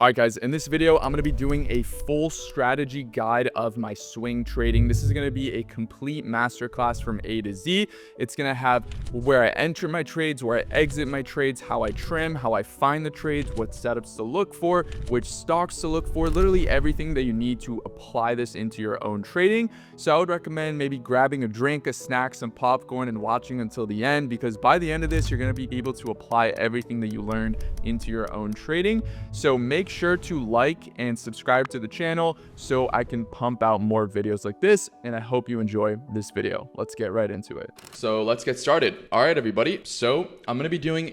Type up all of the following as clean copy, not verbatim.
All right, guys, in this video, I'm going to be doing a full strategy guide of my swing trading. This is going to be a complete masterclass from A to Z. It's going to have where I enter my trades, where I exit my trades, how I trim, how I find the trades, what setups to look for, which stocks to look for, literally everything that you need to apply this into your own trading. So I would recommend maybe grabbing a drink, a snack, some popcorn, and watching until the end, because by the end of this, you're going to be able to apply everything that you learned into your own trading. So make sure to like and subscribe to the channel so I can pump out more videos like this, and I hope you enjoy this video. Let's get right into it. So let's get started. All right, everybody. So I'm going to be doing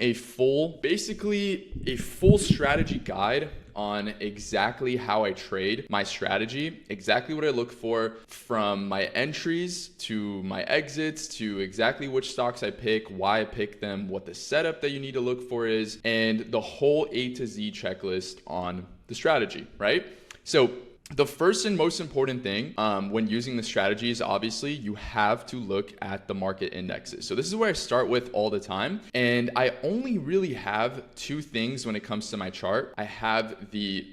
basically a full strategy guide on exactly how I trade, my strategy, exactly what I look for from my entries to my exits to exactly which stocks I pick, why I pick them, what the setup that you need to look for is, and the whole A to Z checklist on the strategy, right? So the first and most important thing when using the strategy is obviously you have to look at the market indexes. So this is where I start with all the time. And I only really have two things when it comes to my chart. I have the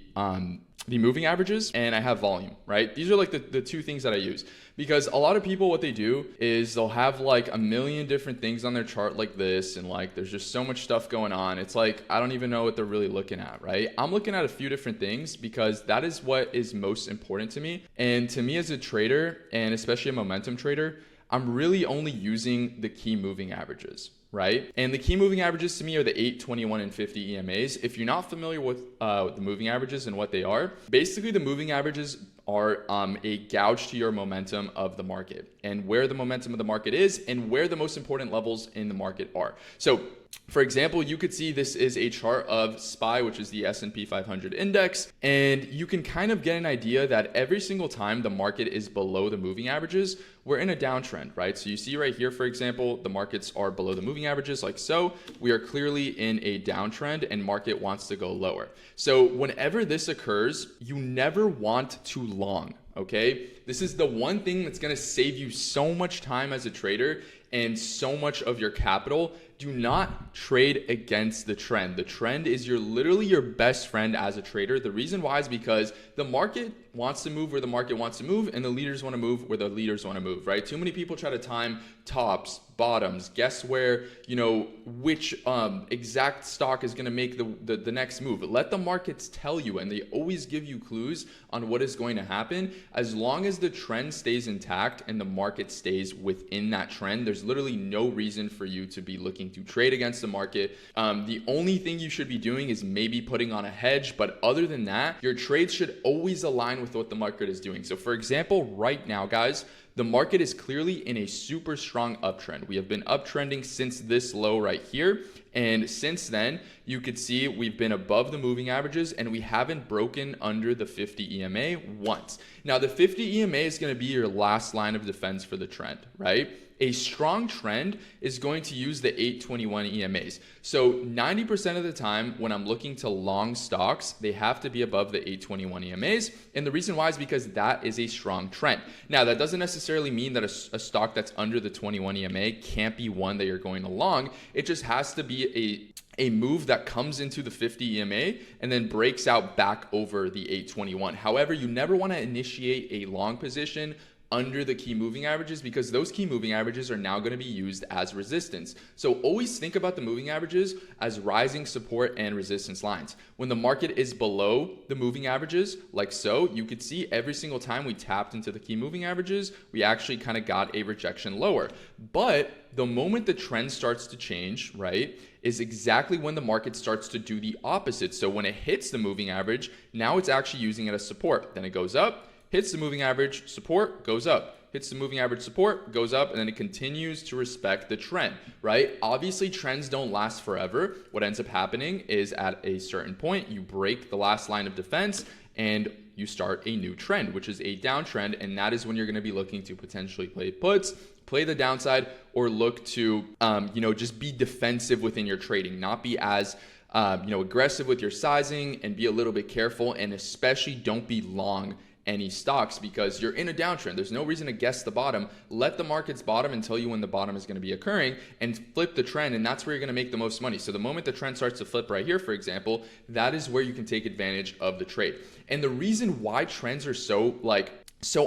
moving averages and I have volume, right? These are like the two things that I use, because a lot of people, what they do is they'll have like a million different things on their chart like this, and like there's just so much stuff going on. It's like I don't even know what they're really looking at, right? I'm looking at a few different things because that is what is most important to me. And to me as a trader, and especially a momentum trader, I'm really only using the key moving averages, right? And the key moving averages to me are the 8, 21, and 50 EMAs. If you're not familiar with the moving averages and what they are, basically the moving averages are a gauge to your momentum of the market and where the momentum of the market is and where the most important levels in the market are. So for example, you could see this is a chart of SPY, which is the S&P 500 index, and you can kind of get an idea that every single time the market is below the moving averages, we're in a downtrend, right? So you see right here, for example, the markets are below the moving averages like so. We are clearly in a downtrend and market wants to go lower. So whenever this occurs, you never want to long, okay? This is the one thing that's going to save you so much time as a trader and so much of your capital. Do not trade against the trend. The trend is literally your best friend as a trader. The reason why is because the market wants to move where the market wants to move, and the leaders want to move where the leaders want to move, right? Too many people try to time tops, bottoms, guess where, which exact stock is going to make the next move. Let the markets tell you, and they always give you clues on what is going to happen. As long as the trend stays intact and the market stays within that trend, there's literally no reason for you to be looking to trade against the market. The only thing you should be doing is maybe putting on a hedge, but other than that, your trades should always align with what the market is doing. So for example, right now, guys, the market is clearly in a super strong uptrend. We have been uptrending since this low right here. And since then, you could see we've been above the moving averages and we haven't broken under the 50 EMA once. Now, the 50 EMA is going to be your last line of defense for the trend, right? A strong trend is going to use the 821 EMAs. So 90% of the time when I'm looking to long stocks, they have to be above the 821 EMAs. And the reason why is because that is a strong trend. Now, that doesn't necessarily mean that a stock that's under the 21 EMA can't be one that you're going to long. It just has to be a move that comes into the 50 EMA and then breaks out back over the 821. However, you never want to initiate a long position under the key moving averages, because those key moving averages are now going to be used as resistance. So always think about the moving averages as rising support and resistance lines. When the market is below the moving averages, like so, you could see every single time we tapped into the key moving averages, we actually kind of got a rejection lower. But the moment the trend starts to change, right, is exactly when the market starts to do the opposite. So when it hits the moving average, now it's actually using it as support. Then it goes up, hits the moving average, support, goes up, hits the moving average, support, goes up, and then it continues to respect the trend, right? Obviously, trends don't last forever. What ends up happening is at a certain point, you break the last line of defense and you start a new trend, which is a downtrend, and that is when you're going to be looking to potentially play puts, play the downside, or look to, just be defensive within your trading, not be as aggressive with your sizing, and be a little bit careful, and especially don't be long any stocks because you're in a downtrend. There's no reason to guess the bottom. Let the markets bottom and tell you when the bottom is going to be occurring and flip the trend, and that's where you're going to make the most money. So the moment the trend starts to flip right here, for example, that is where you can take advantage of the trade. And the reason why trends are so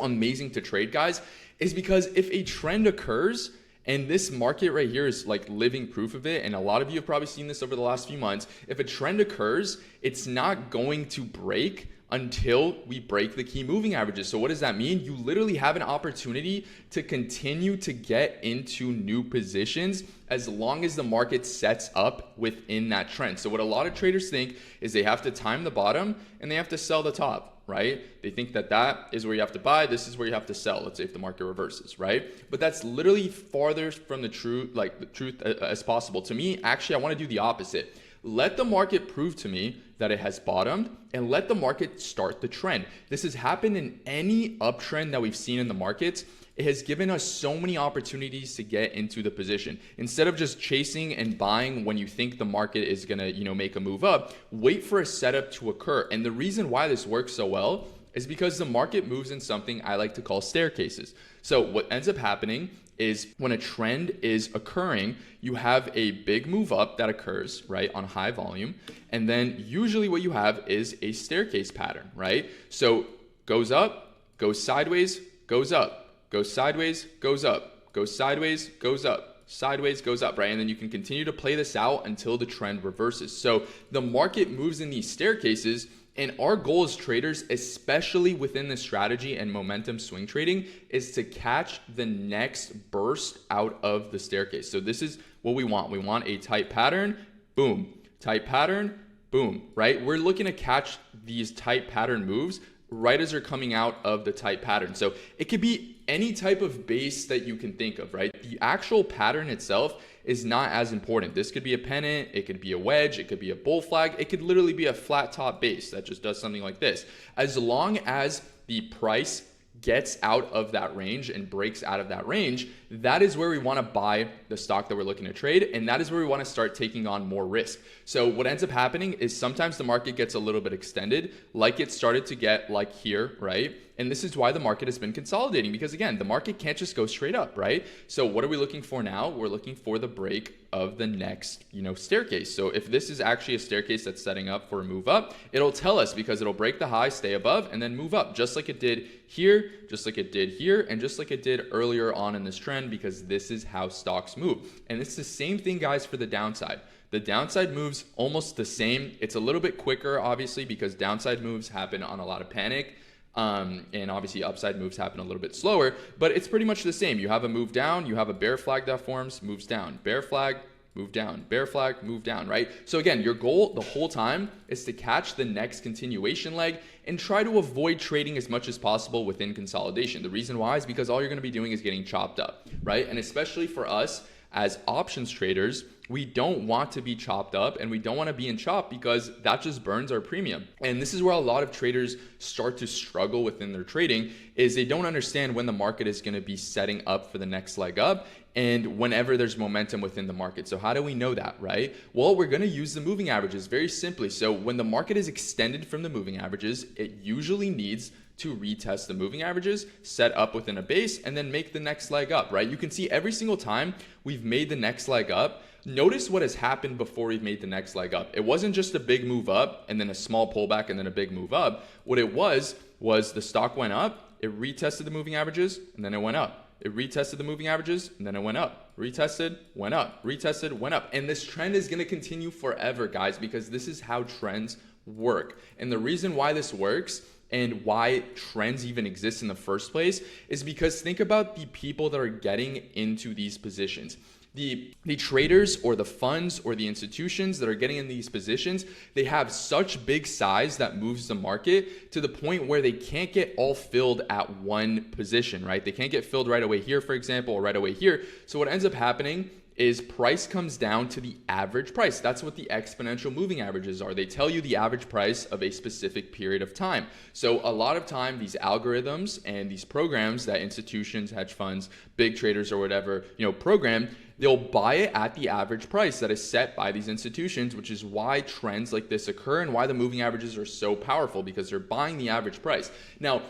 amazing to trade, guys, is because if a trend occurs, and this market right here is like living proof of it, and a lot of you have probably seen this over the last few months, if a trend occurs, it's not going to break until we break the key moving averages. So what does that mean? You literally have an opportunity to continue to get into new positions as long as the market sets up within that trend. So what a lot of traders think is they have to time the bottom and they have to sell the top, right? They think that that is where you have to buy, this is where you have to sell, let's say if the market reverses, right? But that's literally farther from the truth, as possible. To me, actually, I want to do the opposite. Let the market prove to me that it has bottomed and let the market start the trend. This has happened in any uptrend that we've seen in the markets. It has given us so many opportunities to get into the position. Instead of just chasing and buying when you think the market is gonna, make a move up, wait for a setup to occur. And the reason why this works so well is because the market moves in something I like to call staircases. So what ends up happening is when a trend is occurring, you have a big move up that occurs, right, on high volume. And then usually what you have is a staircase pattern, right? So goes up, goes sideways, goes up, goes sideways, goes up, goes sideways, goes up, sideways, goes up, right? And then you can continue to play this out until the trend reverses. So the market moves in these staircases. And our goal as traders, especially within the strategy and momentum swing trading, is to catch the next burst out of the staircase. So this is what we want. We want a tight pattern, boom, tight pattern, boom, right? We're looking to catch these tight pattern moves right as they're coming out of the tight pattern. So it could be any type of base that you can think of, right? The actual pattern itself is not as important. This could be a pennant, it could be a wedge, it could be a bull flag, it could literally be a flat top base that just does something like this. As long as the price gets out of that range and breaks out of that range, that is where we want to buy the stock that we're looking to trade, and that is where we want to start taking on more risk. So what ends up happening is sometimes the market gets a little bit extended, like it started to get like here, right? And this is why the market has been consolidating, because again, the market can't just go straight up, right? So what are we looking for now? We're looking for the break of the next, staircase. So if this is actually a staircase that's setting up for a move up, it'll tell us because it'll break the high, stay above, and then move up, just like it did here, just like it did here, and just like it did earlier on in this trend, because this is how stocks move. And it's the same thing, guys, for the downside. The downside moves almost the same. It's a little bit quicker, obviously, because downside moves happen on a lot of panic. And obviously upside moves happen a little bit slower, but it's pretty much the same. You have a move down, you have a bear flag that forms, moves down, bear flag, move down, bear flag, move down, right? So again, your goal the whole time is to catch the next continuation leg and try to avoid trading as much as possible within consolidation. The reason why is because all you're going to be doing is getting chopped up, right? And especially for us as options traders, we don't want to be chopped up, and we don't want to be in chop because that just burns our premium. And this is where a lot of traders start to struggle within their trading, is they don't understand when the market is going to be setting up for the next leg up and whenever there's momentum within the market. So how do we know that, right? Well, we're going to use the moving averages very simply. So when the market is extended from the moving averages, it usually needs to retest the moving averages, set up within a base, and then make the next leg up, right? You can see every single time we've made the next leg up, notice what has happened before we've made the next leg up. It wasn't just a big move up and then a small pullback and then a big move up. What it was the stock went up, it retested the moving averages, and then it went up. It retested the moving averages, and then it went up. Retested, went up. Retested, went up. And this trend is going to continue forever, guys, because this is how trends work. And the reason why this works and why trends even exist in the first place is because think about the people that are getting into these positions. The traders or the funds or the institutions that are getting in these positions, they have such big size that moves the market to the point where they can't get all filled at one position, right? They can't get filled right away here, for example, or right away here. So what ends up happening is price comes down to the average price. That's what the exponential moving averages are. They tell you the average price of a specific period of time. So a lot of time, these algorithms and these programs that institutions, hedge funds, big traders or whatever, program, they'll buy it at the average price that is set by these institutions, which is why trends like this occur and why the moving averages are so powerful, because they're buying the average price. Now,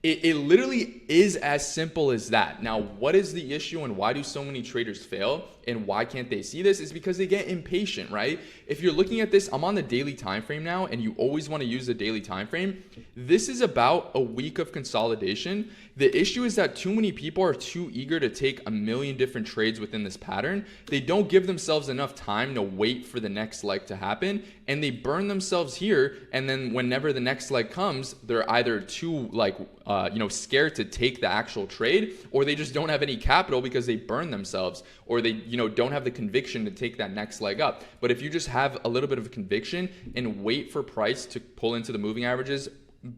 It literally is as simple as that. Now, what is the issue and why do so many traders fail and why can't they see this? Is because they get impatient, right? If you're looking at this, I'm on the daily time frame now, and you always want to use the daily time frame. This is about a week of consolidation. The issue is that too many people are too eager to take a million different trades within this pattern. They don't give themselves enough time to wait for the next leg to happen, and they burn themselves here. And then whenever the next leg comes, they're either too scared to take the actual trade, or they just don't have any capital because they burn themselves, or they don't have the conviction to take that next leg up. But if you just have a little bit of conviction and wait for price to pull into the moving averages,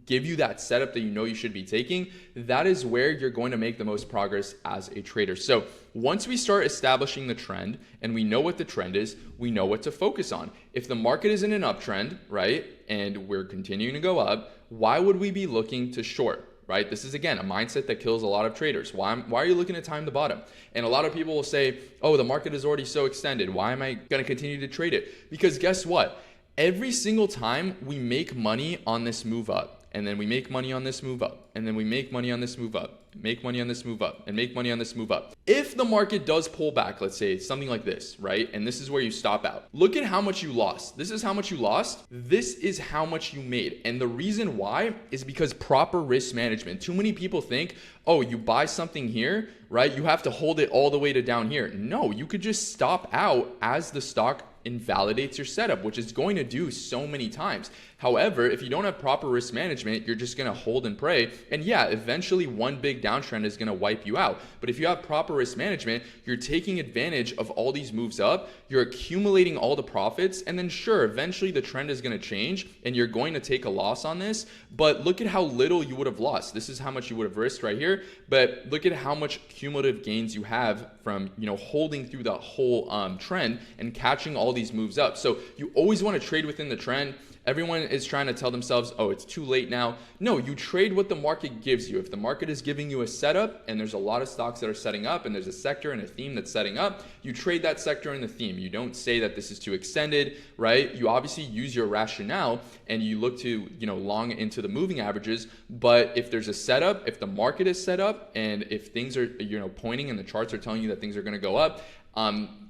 give you that setup that you should be taking, that is where you're going to make the most progress as a trader. So once we start establishing the trend and we know what the trend is, we know what to focus on. If the market is in an uptrend, right, and we're continuing to go up, why would we be looking to short? Right? This is, again, a mindset that kills a lot of traders. Why are you looking to time the bottom? And a lot of people will say, oh, the market is already so extended. Why am I going to continue to trade it? Because guess what? Every single time we make money on this move up, and then we make money on this move up, and then we make money on this move up, make money on this move up, and make money on this move up. If the market does pull back, let's say it's something like this, right? And this is where you stop out. Look at how much you lost. This is how much you lost. This is how much you made. And the reason why is because proper risk management. Too many people think, oh, you buy something here, right? You have to hold it all the way to down here. No, you could just stop out as the stock invalidates your setup, which is going to do so many times. However, if you don't have proper risk management, you're just going to hold and pray. And yeah, eventually one big downtrend is going to wipe you out. But if you have proper risk management, you're taking advantage of all these moves up, you're accumulating all the profits, and then sure, eventually the trend is going to change and you're going to take a loss on this. But look at how little you would have lost. This is how much you would have risked right here. But look at how much cumulative gains you have from, holding through the whole trend and catching all these moves up. So you always want to trade within the trend. Everyone is trying to tell themselves, oh, it's too late now. No, you trade what the market gives you. If the market is giving you a setup, and there's a lot of stocks that are setting up, and there's a sector and a theme that's setting up, you trade that sector and the theme. You don't say that this is too extended, right? You obviously use your rationale and you look to, long into the moving averages. But if there's a setup, if the market is set up, and if things are, pointing and the charts are telling you that things are going to go up,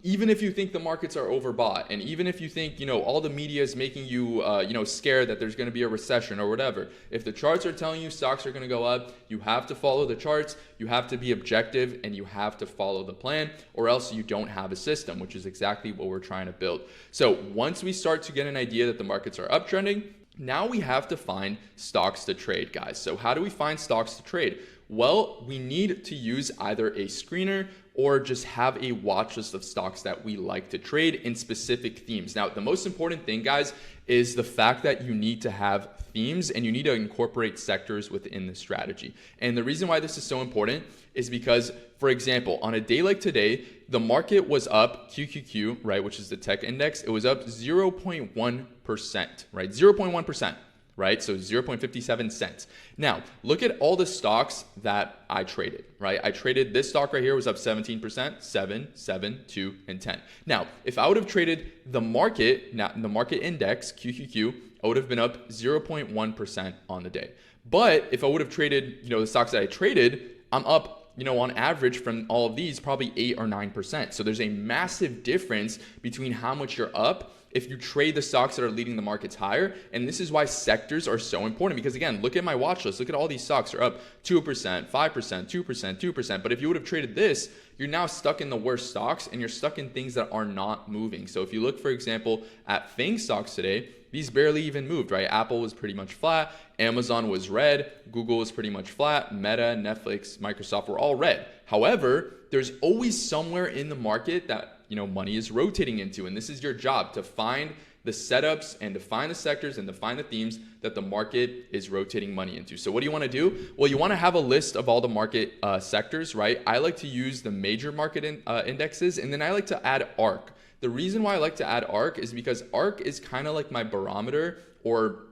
even if you think the markets are overbought, and even if you think, all the media is making you, scared that there's going to be a recession or whatever, if the charts are telling you stocks are going to go up, you have to follow the charts, you have to be objective, and you have to follow the plan, or else you don't have a system, which is exactly what we're trying to build. So once we start to get an idea that the markets are uptrending, now we have to find stocks to trade, guys. So how do we find stocks to trade? Well, we need to use either a screener or just have a watch list of stocks that we like to trade in specific themes. Now, the most important thing, guys, is the fact that you need to have themes and you need to incorporate sectors within the strategy. And the reason why this is so important is because, for example, on a day like today, the market was up QQQ, right, which is the tech index. It was up 0.1%, right? 0.1%. Right? So 0.57 cents. Now, look at all the stocks that I traded, right? I traded this stock right here was up 17%, 7, 7, 2, and 10. Now, if I would have traded the market, now the market index, QQQ, I would have been up 0.1% on the day. But if I would have traded, the stocks that I traded, I'm up, on average from all of these, probably 8 or 9%. So there's a massive difference between how much you're up if you trade the stocks that are leading the markets higher. And this is why sectors are so important, because again, look at my watch list. Look at all these stocks are up 2%, 5%, 2%, 2%. But if you would have traded this, you're now stuck in the worst stocks and you're stuck in things that are not moving. So if you look, for example, at FANG stocks today, these barely even moved, right? Apple was pretty much flat. Amazon was red. Google was pretty much flat. Meta, Netflix, Microsoft were all red. However, there's always somewhere in the market that money is rotating into. And this is your job, to find the setups and to find the sectors and to find the themes that the market is rotating money into. So what do you want to do? Well, you want to have a list of all the market sectors, right? I like to use the major market indexes, and then I like to add ARK. The reason why I like to add ARK is because ARK is kind of like my barometer, or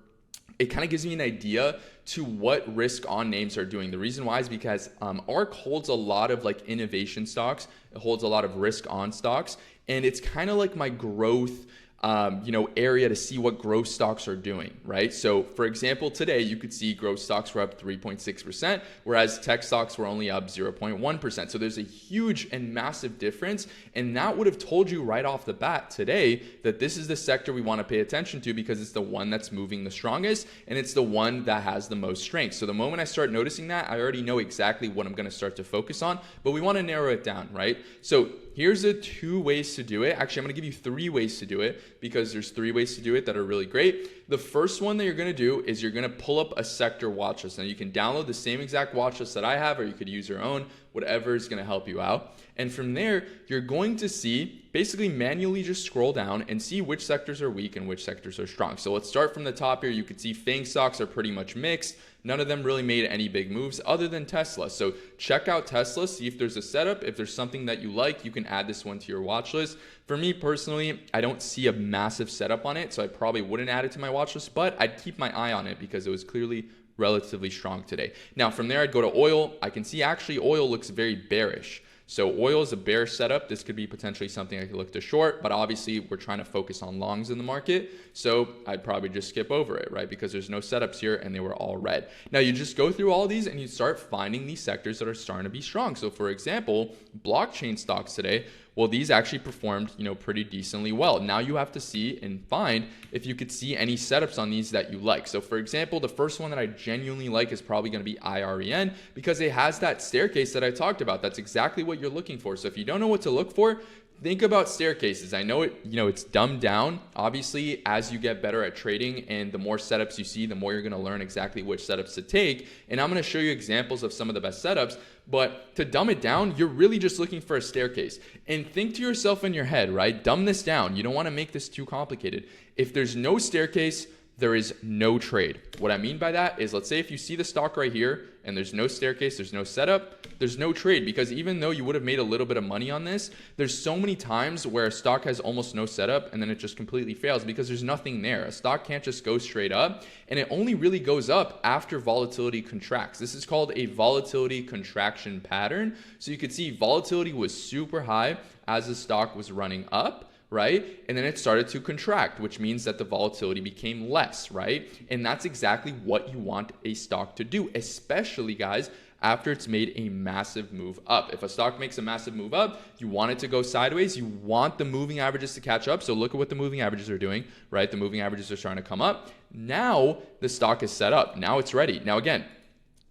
it kind of gives me an idea to what risk on names are doing. The reason why is because ARK holds a lot of like innovation stocks. It holds a lot of risk on stocks. And it's kind of like my growth area to see what growth stocks are doing, right? So for example, today you could see growth stocks were up 3.6%, whereas tech stocks were only up 0.1%. So there's a huge and massive difference. And that would have told you right off the bat today that this is the sector we want to pay attention to because it's the one that's moving the strongest and it's the one that has the most strength. So the moment I start noticing that, I already know exactly what I'm going to start to focus on, but we want to narrow it down, right? So here's the 2 ways to do it. Actually, I'm going to give you 3 ways to do it because there's 3 ways to do it that are really great. The first one that you're going to do is you're going to pull up a sector watch list. Now you can download the same exact watch list that I have, or you could use your own, whatever is going to help you out. And from there, you're going to see, basically manually just scroll down and see which sectors are weak and which sectors are strong. So let's start from the top here. You can see FANG stocks are pretty much mixed. None of them really made any big moves other than Tesla. So check out Tesla, see if there's a setup. If there's something that you like, you can add this one to your watch list. For me personally, I don't see a massive setup on it, so I probably wouldn't add it to my watch list, but I'd keep my eye on it because it was clearly relatively strong today. Now from there, I'd go to oil. I can see actually oil looks very bearish. So oil is a bear setup. This could be potentially something I could look to short, but obviously we're trying to focus on longs in the market. So I'd probably just skip over it, right? Because there's no setups here and they were all red. Now you just go through all these and you start finding these sectors that are starting to be strong. So for example, blockchain stocks today, well, these actually performed, pretty decently well. Now you have to see and find if you could see any setups on these that you like. So for example, the first one that I genuinely like is probably going to be IREN because it has that staircase that I talked about. That's exactly what you're looking for. So if you don't know what to look for, think about staircases. I know it's dumbed down. Obviously, as you get better at trading and the more setups you see, the more you're going to learn exactly which setups to take. And I'm going to show you examples of some of the best setups. But to dumb it down, you're really just looking for a staircase. And think to yourself in your head, right? Dumb this down. You don't want to make this too complicated. If there's no staircase, there is no trade. What I mean by that is, let's say if you see the stock right here and there's no staircase, there's no setup, there's no trade, because even though you would have made a little bit of money on this, there's so many times where a stock has almost no setup and then it just completely fails because there's nothing there. A stock can't just go straight up, and it only really goes up after volatility contracts. This is called a volatility contraction pattern. So you could see volatility was super high as the stock was running up, right? And then it started to contract, which means that the volatility became less, right? And that's exactly what you want a stock to do, especially, guys, after it's made a massive move up. If a stock makes a massive move up, you want it to go sideways. You want the moving averages to catch up. So look at what the moving averages are doing, right? The moving averages are starting to come up. Now the stock is set up. Now it's ready. Now again,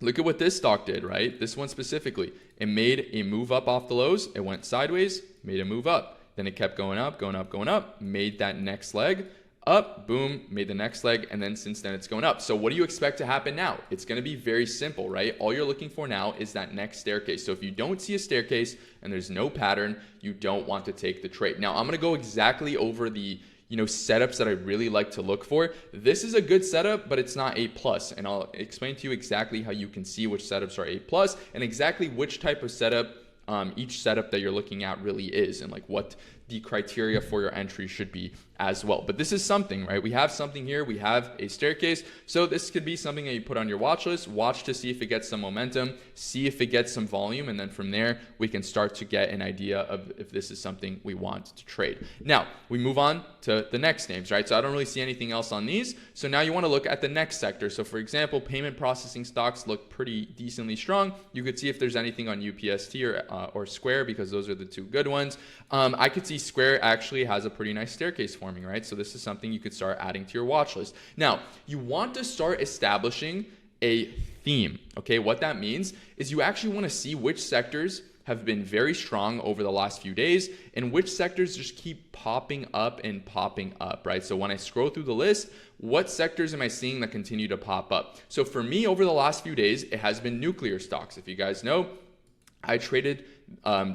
look at what this stock did, right? This one specifically. It made a move up off the lows. It went sideways, made a move up. Then it kept going up, going up, going up, made that next leg up, boom, made the next leg, and then since then it's going up. So what do you expect to happen now? It's going to be very simple, right? All you're looking for now is that next staircase. So if you don't see a staircase and there's no pattern, you don't want to take the trade. Now I'm going to go exactly over the setups that I really like to look for. This is a good setup, but it's not A+, and I'll explain to you exactly how you can see which setups are A+, and exactly which type of setup each setup that you're looking at really is, and like what the criteria for your entry should be as well. But this is something, right? We have something here. We have a staircase. So this could be something that you put on your watch list, watch to see if it gets some momentum, see if it gets some volume. And then from there, we can start to get an idea of if this is something we want to trade. Now we move on to the next names, right? So I don't really see anything else on these. So now you want to look at the next sector. So for example, payment processing stocks look pretty decently strong. You could see if there's anything on UPST or Square, because those are the two good ones. I could see Square actually has a pretty nice staircase forming, right? So this is something you could start adding to your watch list. Now, you want to start establishing a theme, okay? What that means is you actually want to see which sectors have been very strong over the last few days and which sectors just keep popping up and popping up, right? So when I scroll through the list, what sectors am I seeing that continue to pop up? So for me, over the last few days, it has been nuclear stocks. If you guys know, I traded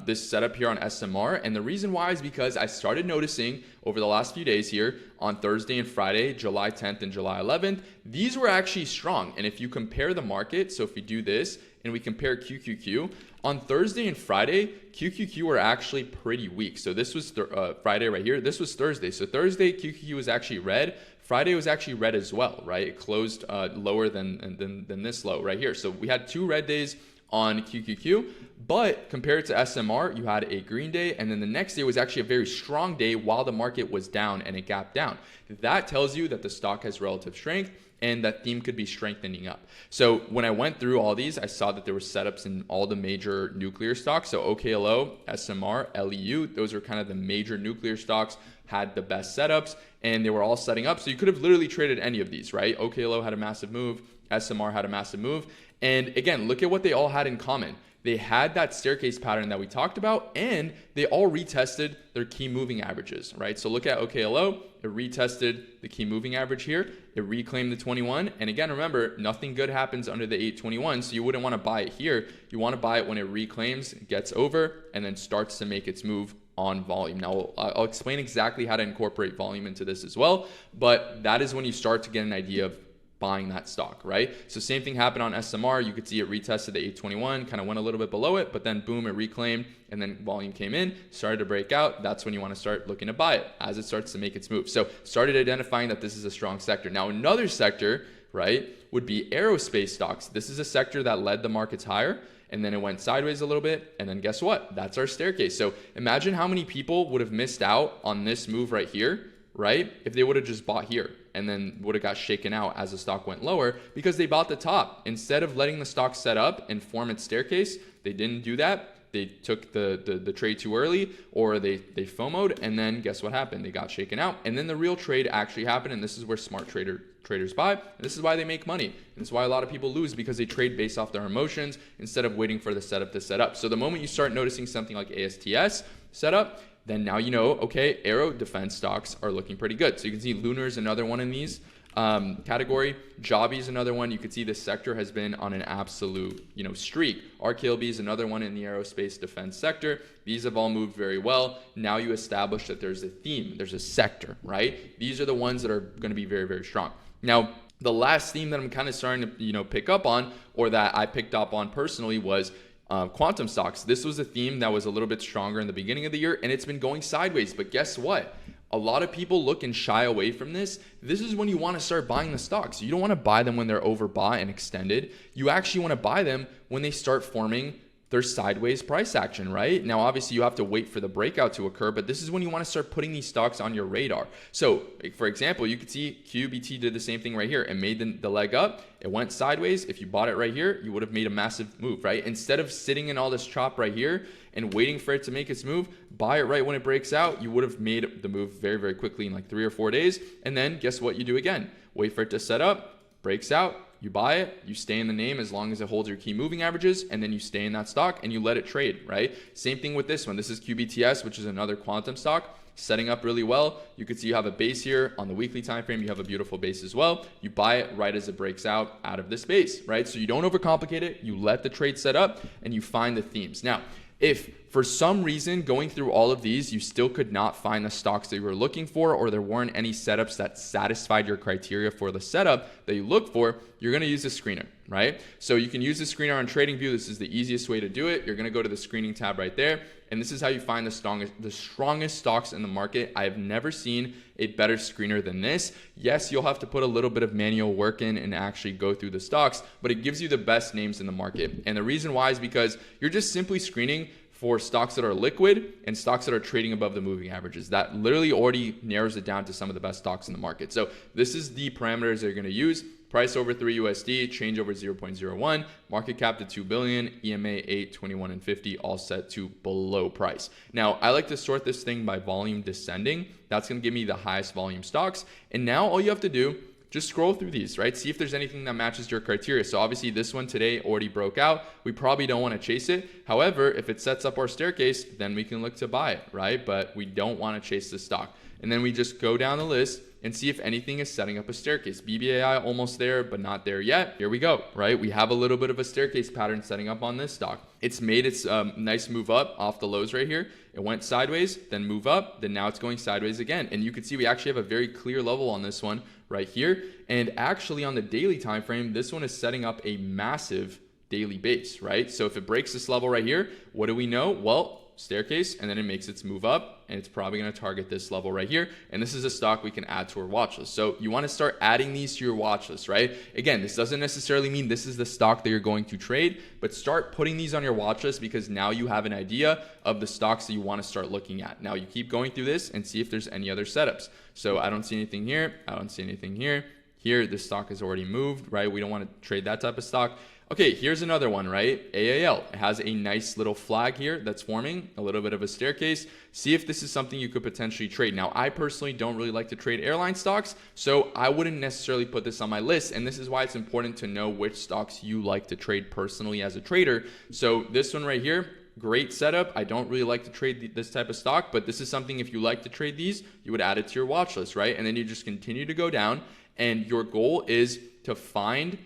this setup here on SMR, and the reason why is because I started noticing over the last few days here on Thursday and Friday, July 10th and July 11th, these were actually strong. And if you compare the market, so if we do this and we compare QQQ, on Thursday and Friday, QQQ were actually pretty weak. So this was Friday right here. This was Thursday. So Thursday, QQQ was actually red. Friday was actually red as well, right? It closed lower than this low right here. So we had two red days on QQQ. But compared to SMR, you had a green day, and then the next day was actually a very strong day while the market was down and it gapped down. That tells you that the stock has relative strength and that theme could be strengthening up. So when I went through all these, I saw that there were setups in all the major nuclear stocks. So OKLO, SMR, LEU, those are kind of the major nuclear stocks, had the best setups, and they were all setting up. So you could have literally traded any of these, right? OKLO had a massive move, SMR had a massive move. And again, look at what they all had in common. They had that staircase pattern that we talked about, and they all retested their key moving averages, right? So look at OKLO, it retested the key moving average here, it reclaimed the 21, and again, remember, nothing good happens under the 821, so you wouldn't want to buy it here. You want to buy it when it reclaims, gets over, and then starts to make its move on volume. Now, I'll explain exactly how to incorporate volume into this as well, but that is when you start to get an idea of buying that stock, right? So same thing happened on SMR. You could see it retested the 821, kind of went a little bit below it, but then boom, it reclaimed, and then volume came in, started to break out. That's when you want to start looking to buy it as it starts to make its move. So started identifying that this is a strong sector. Now another sector, right, would be aerospace stocks. This is a sector that led the markets higher, and then it went sideways a little bit, and then guess what? That's our staircase. So imagine how many people would have missed out on this move right here, right, if they would have just bought here and then would have got shaken out as the stock went lower because they bought the top. Instead of letting the stock set up and form its staircase, they didn't do that. They took the trade too early, or they FOMO'd, and then guess what happened? They got shaken out, and then the real trade actually happened, and this is where smart traders buy, and this is why they make money, and this is why a lot of people lose, because they trade based off their emotions instead of waiting for the setup to set up. So the moment you start noticing something like ASTS setup, then now you know, okay, aero defense stocks are looking pretty good. So you can see Lunar is another one in these category. Jobby is another one. You can see this sector has been on an absolute, streak. RKLB is another one in the aerospace defense sector. These have all moved very well. Now you establish that there's a theme, there's a sector, right? These are the ones that are going to be very, very strong. Now, the last theme that I'm kind of starting to, pick up on, or that I picked up on personally, was quantum stocks. This was a theme that was a little bit stronger in the beginning of the year, and it's been going sideways. But guess what? A lot of people look and shy away from this. This is when you want to start buying the stocks. You don't want to buy them when they're overbought and extended. You actually want to buy them when they start forming their sideways price action, right? Now, obviously, you have to wait for the breakout to occur, but this is when you want to start putting these stocks on your radar. So, for example, you could see QBT did the same thing right here and made the leg up. It went sideways. If you bought it right here, you would have made a massive move, right? Instead of sitting in all this chop right here and waiting for it to make its move, buy it right when it breaks out. You would have made the move very, very quickly in like 3 or 4 days. And then guess what you do again? Wait for it to set up, breaks out, you buy it, you stay in the name as long as it holds your key moving averages, and then you stay in that stock and you let it trade, right? Same thing with this one. This is QBTS, which is another quantum stock, setting up really well. You can see you have a base here on the weekly time frame. You have a beautiful base as well. You buy it right as it breaks out of this base, right? So you don't overcomplicate it. You let the trade set up and you find the themes. Now, if for some reason going through all of these, you still could not find the stocks that you were looking for, or there weren't any setups that satisfied your criteria for the setup that you look for, you're going to use a screener, right? So you can use the screener on TradingView. This is the easiest way to do it. You're going to go to the screening tab right there, and this is how you find the strongest stocks in the market. I have never seen a better screener than this. Yes, you'll have to put a little bit of manual work in and actually go through the stocks, but it gives you the best names in the market. And the reason why is because you're just simply screening for stocks that are liquid and stocks that are trading above the moving averages. That literally already narrows it down to some of the best stocks in the market. So this is the parameters they're going to use. Price over 3 USD, change over 0.01, market cap to 2 billion, EMA 8, 21, and 50, all set to below price. Now, I like to sort this thing by volume descending. That's going to give me the highest volume stocks. And now all you have to do, just scroll through these, right? See if there's anything that matches your criteria. So obviously this one today already broke out. We probably don't want to chase it. However, if it sets up our staircase, then we can look to buy it, right? But we don't want to chase the stock. And then we just go down the list and see if anything is setting up a staircase. BBAI almost there, but not there yet. Here we go, right? We have a little bit of a staircase pattern setting up on this stock. It's made its nice move up off the lows right here. It went sideways, then move up, then now it's going sideways again. And you can see we actually have a very clear level on this one right here. And actually on the daily time frame, this one is setting up a massive daily base, right? So if it breaks this level right here, what do we know? Well, staircase, and then it makes its move up, and it's probably going to target this level right here. And this is a stock we can add to our watch list. So you want to start adding these to your watch list, right? Again, this doesn't necessarily mean this is the stock that you're going to trade, but start putting these on your watch list, because now you have an idea of the stocks that you want to start looking at. Now you keep going through this and see if there's any other setups. So I don't see anything here. I don't see anything here. Here, this stock has already moved, right? We don't want to trade that type of stock. Okay, here's another one, right? AAL. It has a nice little flag here that's forming, a little bit of a staircase. See if this is something you could potentially trade. Now, I personally don't really like to trade airline stocks, so I wouldn't necessarily put this on my list. And this is why it's important to know which stocks you like to trade personally as a trader. So this one right here, great setup. I don't really like to trade this type of stock, but this is something, if you like to trade these, you would add it to your watch list, right? And then you just continue to go down, and your goal is to find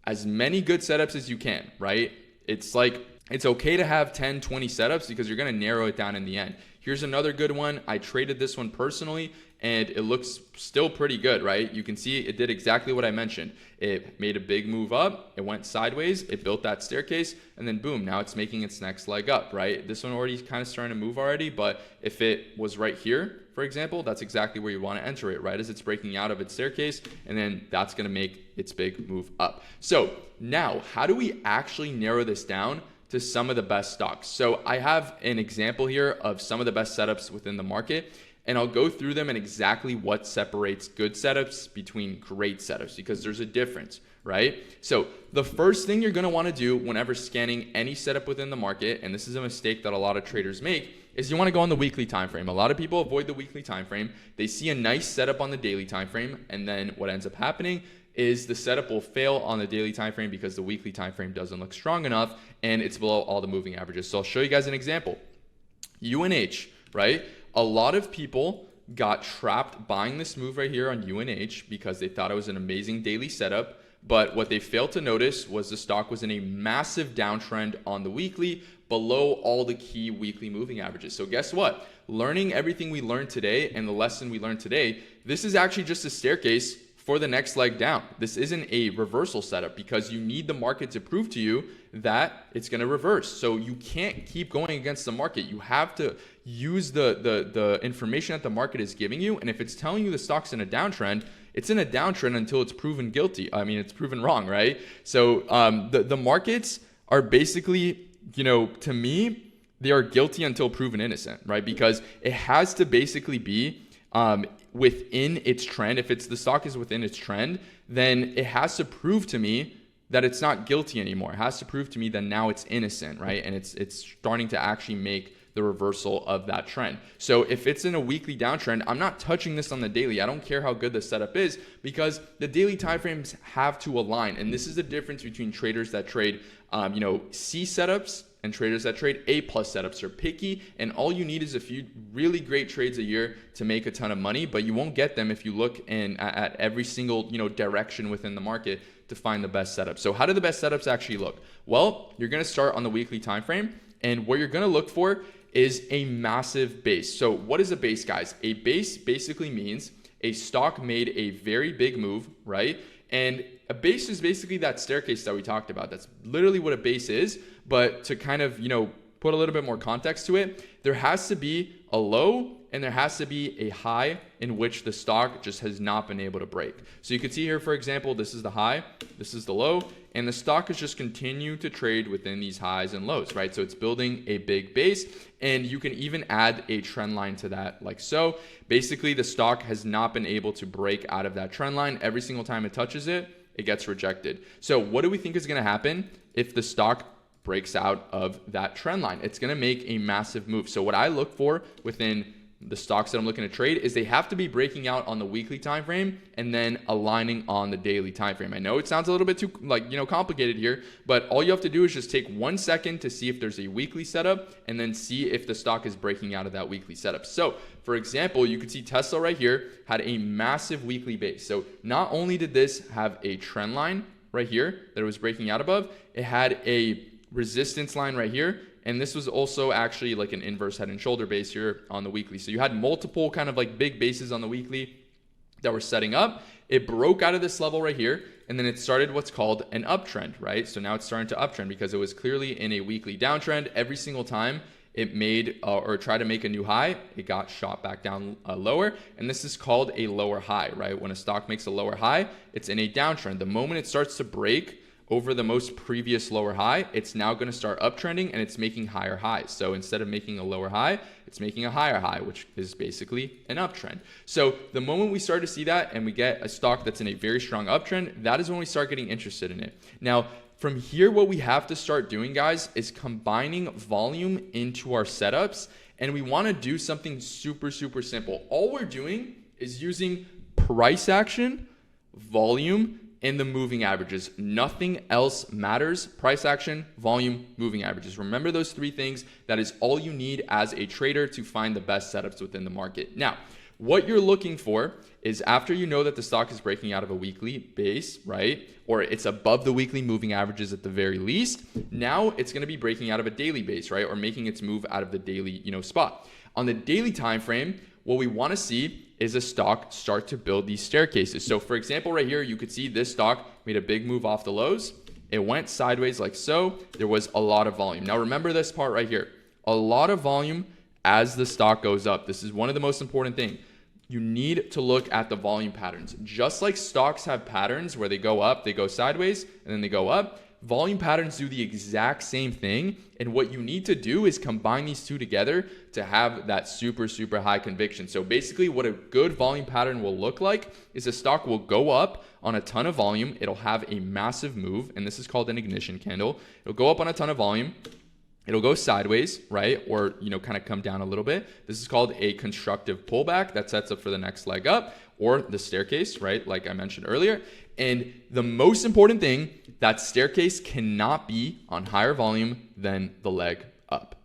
as many good setups as you can, right? It's okay to have 10, 20 setups, because you're going to narrow it down in the end. Here's another good one. I traded this one personally, and it looks still pretty good, right? You can see it did exactly what I mentioned. It made a big move up, it went sideways, it built that staircase, and then boom, now it's making its next leg up, right? This one already kind of starting to move already, but if it was right here, for example, that's exactly where you want to enter it, right? As it's breaking out of its staircase, and then that's going to make its big move up. So now, how do we actually narrow this down to some of the best stocks? So I have an example here of some of the best setups within the market, and I'll go through them and exactly what separates good setups between great setups, because there's a difference, right? So the first thing you're going to want to do whenever scanning any setup within the market, and this is a mistake that a lot of traders make, is you want to go on the weekly time frame. A lot of people avoid the weekly time frame. They see a nice setup on the daily time frame, and then what ends up happening is the setup will fail on the daily time frame because the weekly time frame doesn't look strong enough, and it's below all the moving averages. So I'll show you guys an example. UNH, right? A lot of people got trapped buying this move right here on UNH because they thought it was an amazing daily setup. But what they failed to notice was the stock was in a massive downtrend on the weekly, below all the key weekly moving averages. So guess what? Learning everything we learned today and the lesson we learned today, this is actually just a staircase for the next leg down. This isn't a reversal setup, because you need the market to prove to you that it's going to reverse. So you can't keep going against the market. You have to use the information that the market is giving you. And if it's telling you the stock's in a downtrend, it's in a downtrend until it's proven guilty. I mean, it's proven wrong, right? So the markets are basically, to me, they are guilty until proven innocent, right? Because it has to basically be within its trend. If the stock is within its trend, then it has to prove to me that it's not guilty anymore. It has to prove to me that now it's innocent, right? And it's starting to actually make the reversal of that trend. So if it's in a weekly downtrend, I'm not touching this on the daily. I don't care how good the setup is, because the daily timeframes have to align. And this is the difference between traders that trade, C setups and traders that trade A+ setups. Are picky, and all you need is a few really great trades a year to make a ton of money, but you won't get them if you look at every single direction within the market to find the best setup. So how do the best setups actually look? Well, you're going to start on the weekly time frame, and what you're going to look for is a massive base. So what is a base, guys? A base basically means a stock made a very big move, right? And a base is basically that staircase that we talked about. That's literally what a base is. But to kind of, put a little bit more context to it, there has to be a low and there has to be a high in which the stock just has not been able to break. So you can see here, for example, this is the high, this is the low, and the stock has just continued to trade within these highs and lows, right? So it's building a big base, and you can even add a trend line to that like so. Basically, the stock has not been able to break out of that trend line. Every single time it touches it, it gets rejected. So what do we think is going to happen if the stock breaks out of that trend line? It's going to make a massive move. So what I look for within the stocks that I'm looking to trade is they have to be breaking out on the weekly time frame and then aligning on the daily time frame. I know it sounds a little bit too complicated here, but all you have to do is just take 1 second to see if there's a weekly setup and then see if the stock is breaking out of that weekly setup. So for example, you could see Tesla right here had a massive weekly base. So not only did this have a trend line right here that it was breaking out above, it had a resistance line right here, and this was also actually like an inverse head and shoulder base here on the weekly. So you had multiple kind of like big bases on the weekly that were setting up. It broke out of this level right here, and then it started what's called an uptrend, right? So now it's starting to uptrend because it was clearly in a weekly downtrend. Every single time it made or tried to make a new high, it got shot back down lower, and this is called a lower high, right? When a stock makes a lower high, it's in a downtrend. The moment it starts to break over the most previous lower high, it's now going to start uptrending and it's making higher highs. So instead of making a lower high, it's making a higher high, which is basically an uptrend. So the moment we start to see that and we get a stock that's in a very strong uptrend, that is when we start getting interested in it. Now, from here, what we have to start doing, guys, is combining volume into our setups. And we want to do something super, super simple. All we're doing is using price action, volume, and the moving averages. Nothing else matters. Price action, volume, moving averages. Remember those three things. That is all you need as a trader to find the best setups within the market. Now, what you're looking for is after you know that the stock is breaking out of a weekly base, right? Or it's above the weekly moving averages at the very least. Now it's going to be breaking out of a daily base, right? Or making its move out of the daily, spot. On the daily time frame, what we want to see is a stock start to build these staircases. So for example, right here, you could see this stock made a big move off the lows. It went sideways like so. There was a lot of volume. Now remember this part right here. A lot of volume as the stock goes up. This is one of the most important things. You need to look at the volume patterns. Just like stocks have patterns where they go up, they go sideways, and then they go up, volume patterns do the exact same thing. And what you need to do is combine these two together to have that super, super high conviction. So basically what a good volume pattern will look like is a stock will go up on a ton of volume. It'll have a massive move, and this is called an ignition candle. It'll go up on a ton of volume. It'll go sideways, right? Or, kind of come down a little bit. This is called a constructive pullback that sets up for the next leg up, or the staircase, right? Like I mentioned earlier. And the most important thing, that staircase cannot be on higher volume than the leg up.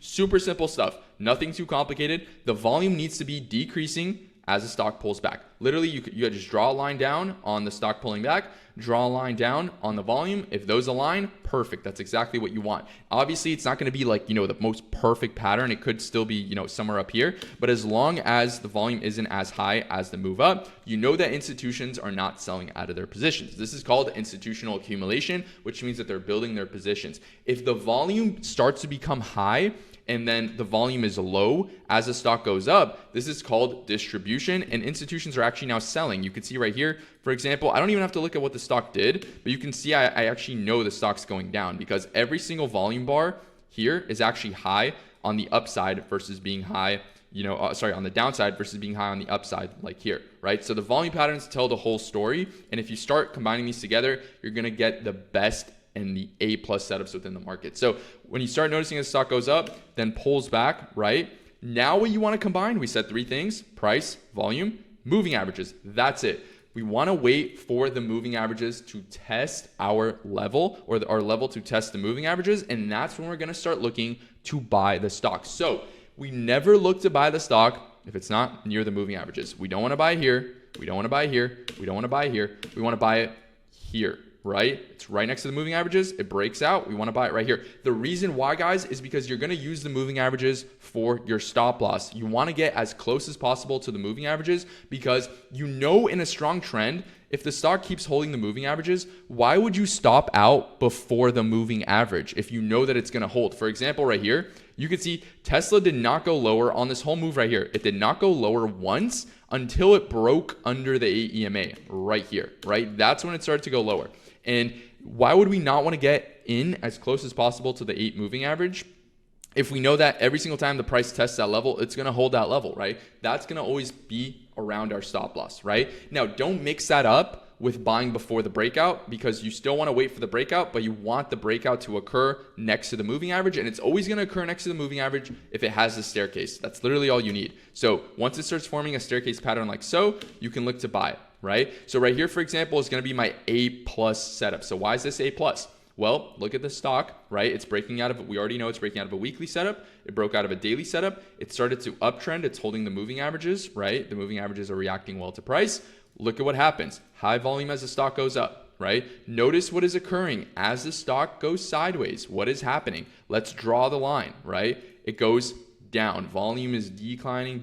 Super simple stuff. Nothing too complicated. The volume needs to be decreasing as the stock pulls back. Literally, you just draw a line down on the stock pulling back, draw a line down on the volume. If those align, perfect. That's exactly what you want. Obviously, it's not going to be like, the most perfect pattern. It could still be, somewhere up here. But as long as the volume isn't as high as the move up, that institutions are not selling out of their positions. This is called institutional accumulation, which means that they're building their positions. If the volume starts to become high, and then the volume is low as the stock goes up, this is called distribution, and institutions are actually now selling. You can see right here, for example, I don't even have to look at what the stock did, but you can see I actually know the stock's going down because every single volume bar here is actually high on the upside versus being high, on the downside versus being high on the upside like here, right? So the volume patterns tell the whole story, and if you start combining these together, you're gonna get the best and the A+ setups within the market. So when you start noticing the stock goes up, then pulls back, right? Now what you want to combine, we said three things: price, volume, moving averages. That's it. We want to wait for the moving averages to test our level, or our level to test the moving averages, and that's when we're going to start looking to buy the stock. So we never look to buy the stock if it's not near the moving averages. We don't want to buy here. We don't want to buy here. We don't want to buy here. We want to buy it here. Right? It's right next to the moving averages. It breaks out. We want to buy it right here. The reason why, guys, is because you're going to use the moving averages for your stop loss. You want to get as close as possible to the moving averages because in a strong trend, if the stock keeps holding the moving averages, why would you stop out before the moving average if you know that it's going to hold? For example, right here, you can see Tesla did not go lower on this whole move right here. It did not go lower once until it broke under the 8 EMA right here, right? That's when it started to go lower. And why would we not want to get in as close as possible to the 8 moving average if we know that every single time the price tests that level, it's going to hold that level, right? That's going to always be around our stop loss, right? Now, don't mix that up with buying before the breakout because you still want to wait for the breakout, but you want the breakout to occur next to the moving average, and it's always going to occur next to the moving average if it has the staircase. That's literally all you need. So once it starts forming a staircase pattern like so, you can look to buy it, right? So right here, for example, is going to be my A+ setup. So why is this A+? Well, look at the stock, right? It's breaking out of, we already know it's breaking out of a weekly setup. It broke out of a daily setup. It started to uptrend. It's holding the moving averages, right? The moving averages are reacting well to price. Look at what happens. High volume as the stock goes up, right? Notice what is occurring as the stock goes sideways. What is happening? Let's draw the line, right? It goes down. Volume is declining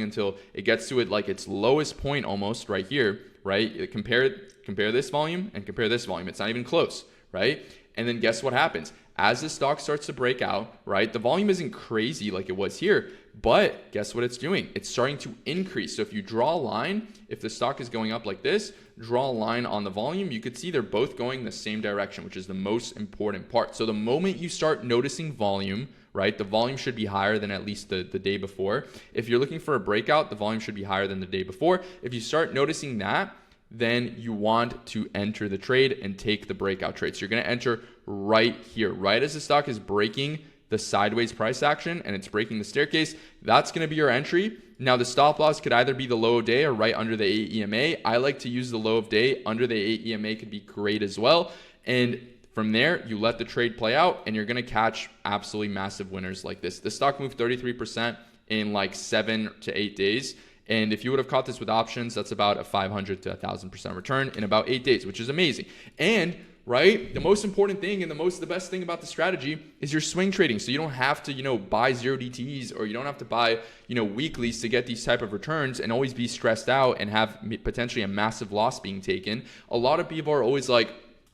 until it gets to its lowest point almost right here, right? Compare this volume and compare this volume. It's not even close, right? And then guess what happens? as the stock starts to break out, right? The volume isn't crazy like it was here, but guess what it's doing? It's starting to increase. So if you draw a line, if the stock is going up like this, draw a line on the volume, you could see they're both going the same direction, which is the most important part. So the moment you start noticing volume, right, the volume should be higher than at least the day before. If you're looking for a breakout, the volume should be higher than the day before. If you start noticing that, then you want to enter the trade and take the breakout trade. So you're going to enter right here, right as the stock is breaking the sideways price action and it's breaking the staircase. That's going to be your entry. Now the stop loss could either be the low of day or right under the 8 EMA. I like to use the low of day. Under the 8 EMA could be great as well. And from there, you let the trade play out and you're going to catch absolutely massive winners like this. The stock moved 33% in like 7 to 8 days. And if you would have caught this with options, that's about a 500 to 1,000% return in about 8 days, which is amazing. And right, the most important thing and the best thing about the strategy is your swing trading. So you don't have to, buy 0 DTEs, or you don't have to buy, weeklies to get these type of returns and always be stressed out and have potentially a massive loss being taken. A lot of people are always like,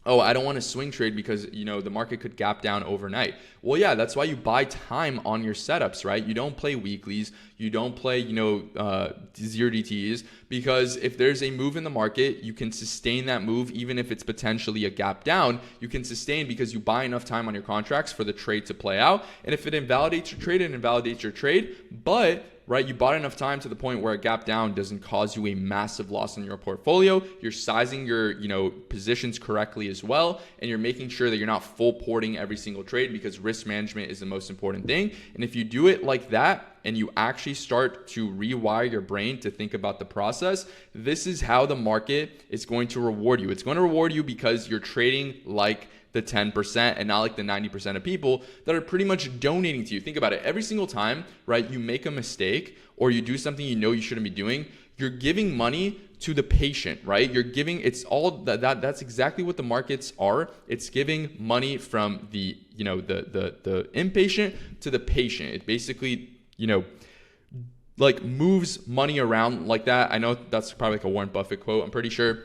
oh, I don't want to swing trade because, the market could gap down overnight. Well, yeah, that's why you buy time on your setups, right? You don't play weeklies. You don't play, 0 DTs, because if there's a move in the market, you can sustain that move. Even if it's potentially a gap down, you can sustain because you buy enough time on your contracts for the trade to play out. And if it invalidates your trade, it invalidates your trade. But right, you bought enough time to the point where a gap down doesn't cause you a massive loss in your portfolio. You're sizing your, positions correctly as well, and you're making sure that you're not full porting every single trade, because risk management is the most important thing. And if you do it like that, and you actually start to rewire your brain to think about the process, this is how the market is going to reward you. It's going to reward you because you're trading like the 10% and not like the 90% of people that are pretty much donating to you. Think about it. Every single time, right, you make a mistake or you do something you shouldn't be doing, you're giving money to the patient, right? You're giving, it's all that's exactly what the markets are. It's giving money from the, the impatient to the patient. It basically, like moves money around like that. I know that's probably like a Warren Buffett quote, I'm pretty sure.